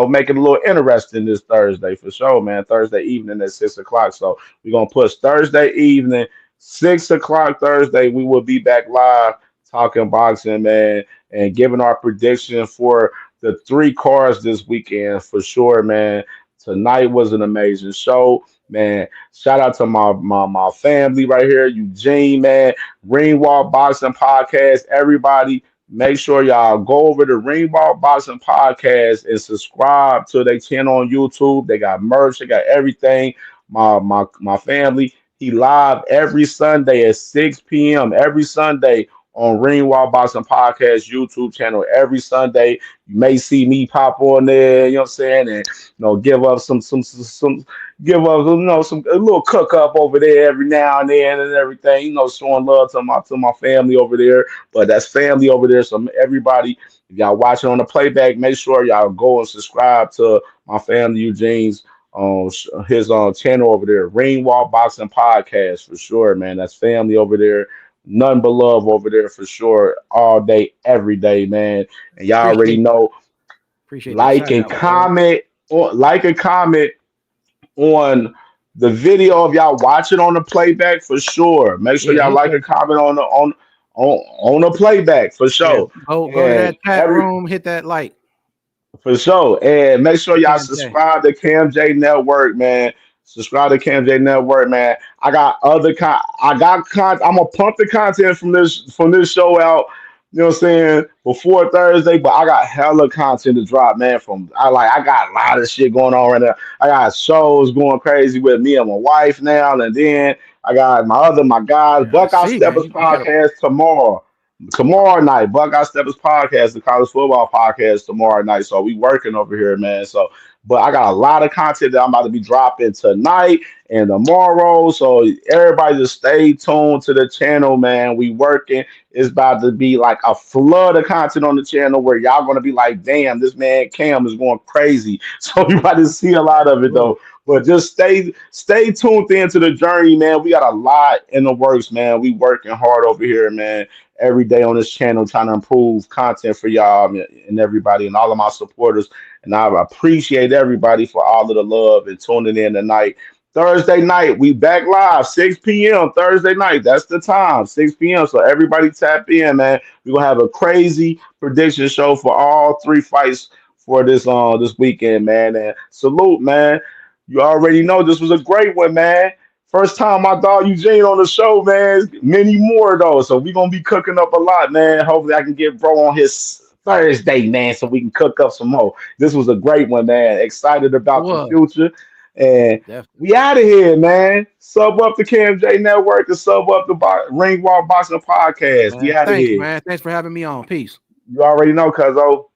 make it a little interesting this Thursday for sure, man. Thursday evening at 6 o'clock. So we're gonna push Thursday evening, 6 o'clock Thursday. We will be back live talking boxing, man, and giving our prediction for the three cards this weekend for sure, man. Tonight was an amazing show, man. Shout out to my family right here, Eugene, man. Ringwalk Boxing Podcast, everybody. Make sure y'all go over to Ringwalk Boxing Podcast and subscribe to their channel on YouTube. They got merch, they got everything. My family, he live every Sunday at 6 p.m. every Sunday on Ringwalk Boxing Podcast YouTube channel every Sunday. You may see me pop on there, you know what I'm saying, and give up some give up, some a little cook up over there every now and then and everything, showing love to my family over there. But that's family over there. So everybody, if y'all watching on the playback, make sure y'all go and subscribe to my family Eugene's his channel over there, Ringwalk Boxing Podcast for sure, man. That's family over there. None but love over there for sure, all day, every day, man. And y'all already Appreciate know, appreciate that like shout and out, bro. comment, or like and comment on the video of y'all watching on the playback for sure. Make sure Yeah, y'all like and comment on the playback for yeah. sure. Go to And that chat every room, hit that like. for sure. And make sure y'all CamJ. subscribe to CamJ Network, man. Subscribe to CamJ Network, man. I got I'm gonna pump the content from this show out. You know what I'm saying? Before Thursday, but I got hella content to drop, man. I got a lot of shit going on right now. I got shows going crazy with me and my wife now, and then I got my guys, Yeah, I Buckeye see, man. Steppers You got a podcast tomorrow. Tomorrow night, Buckeye Steppers podcast, the college football podcast tomorrow night. So we working over here, man. So, but I got a lot of content that I'm about to be dropping tonight and tomorrow. So everybody just stay tuned to the channel, man. We working. It's about to be like a flood of content on the channel where y'all gonna be like, damn, this man Cam is going crazy. So you about to see a lot of it absolutely. though. But just stay tuned into the journey, man. We got a lot in the works, man. We working hard over here, man, every day on this channel trying to improve content for y'all and everybody and all of my supporters. And I appreciate everybody for all of the love and tuning in tonight. Thursday night, we back live, 6 p.m. Thursday night. That's the time, 6 p.m. So everybody tap in, man. We're gonna have a crazy prediction show for all three fights for this weekend, man. And salute, man. You already know this was a great one, man. First time my dog Eugene on the show, man. Many more though, so we gonna be cooking up a lot, man. Hopefully, I can get bro on his Thursday, man, so we can cook up some more. This was a great one, man. Excited It about the was future, and definitely, we out of here, man. Sub up the CamJ Network and sub up the Ring Wall Boxing Podcast. We man. out of Thanks, here. man. Thanks for having me on. Peace. You already know, cuzzo.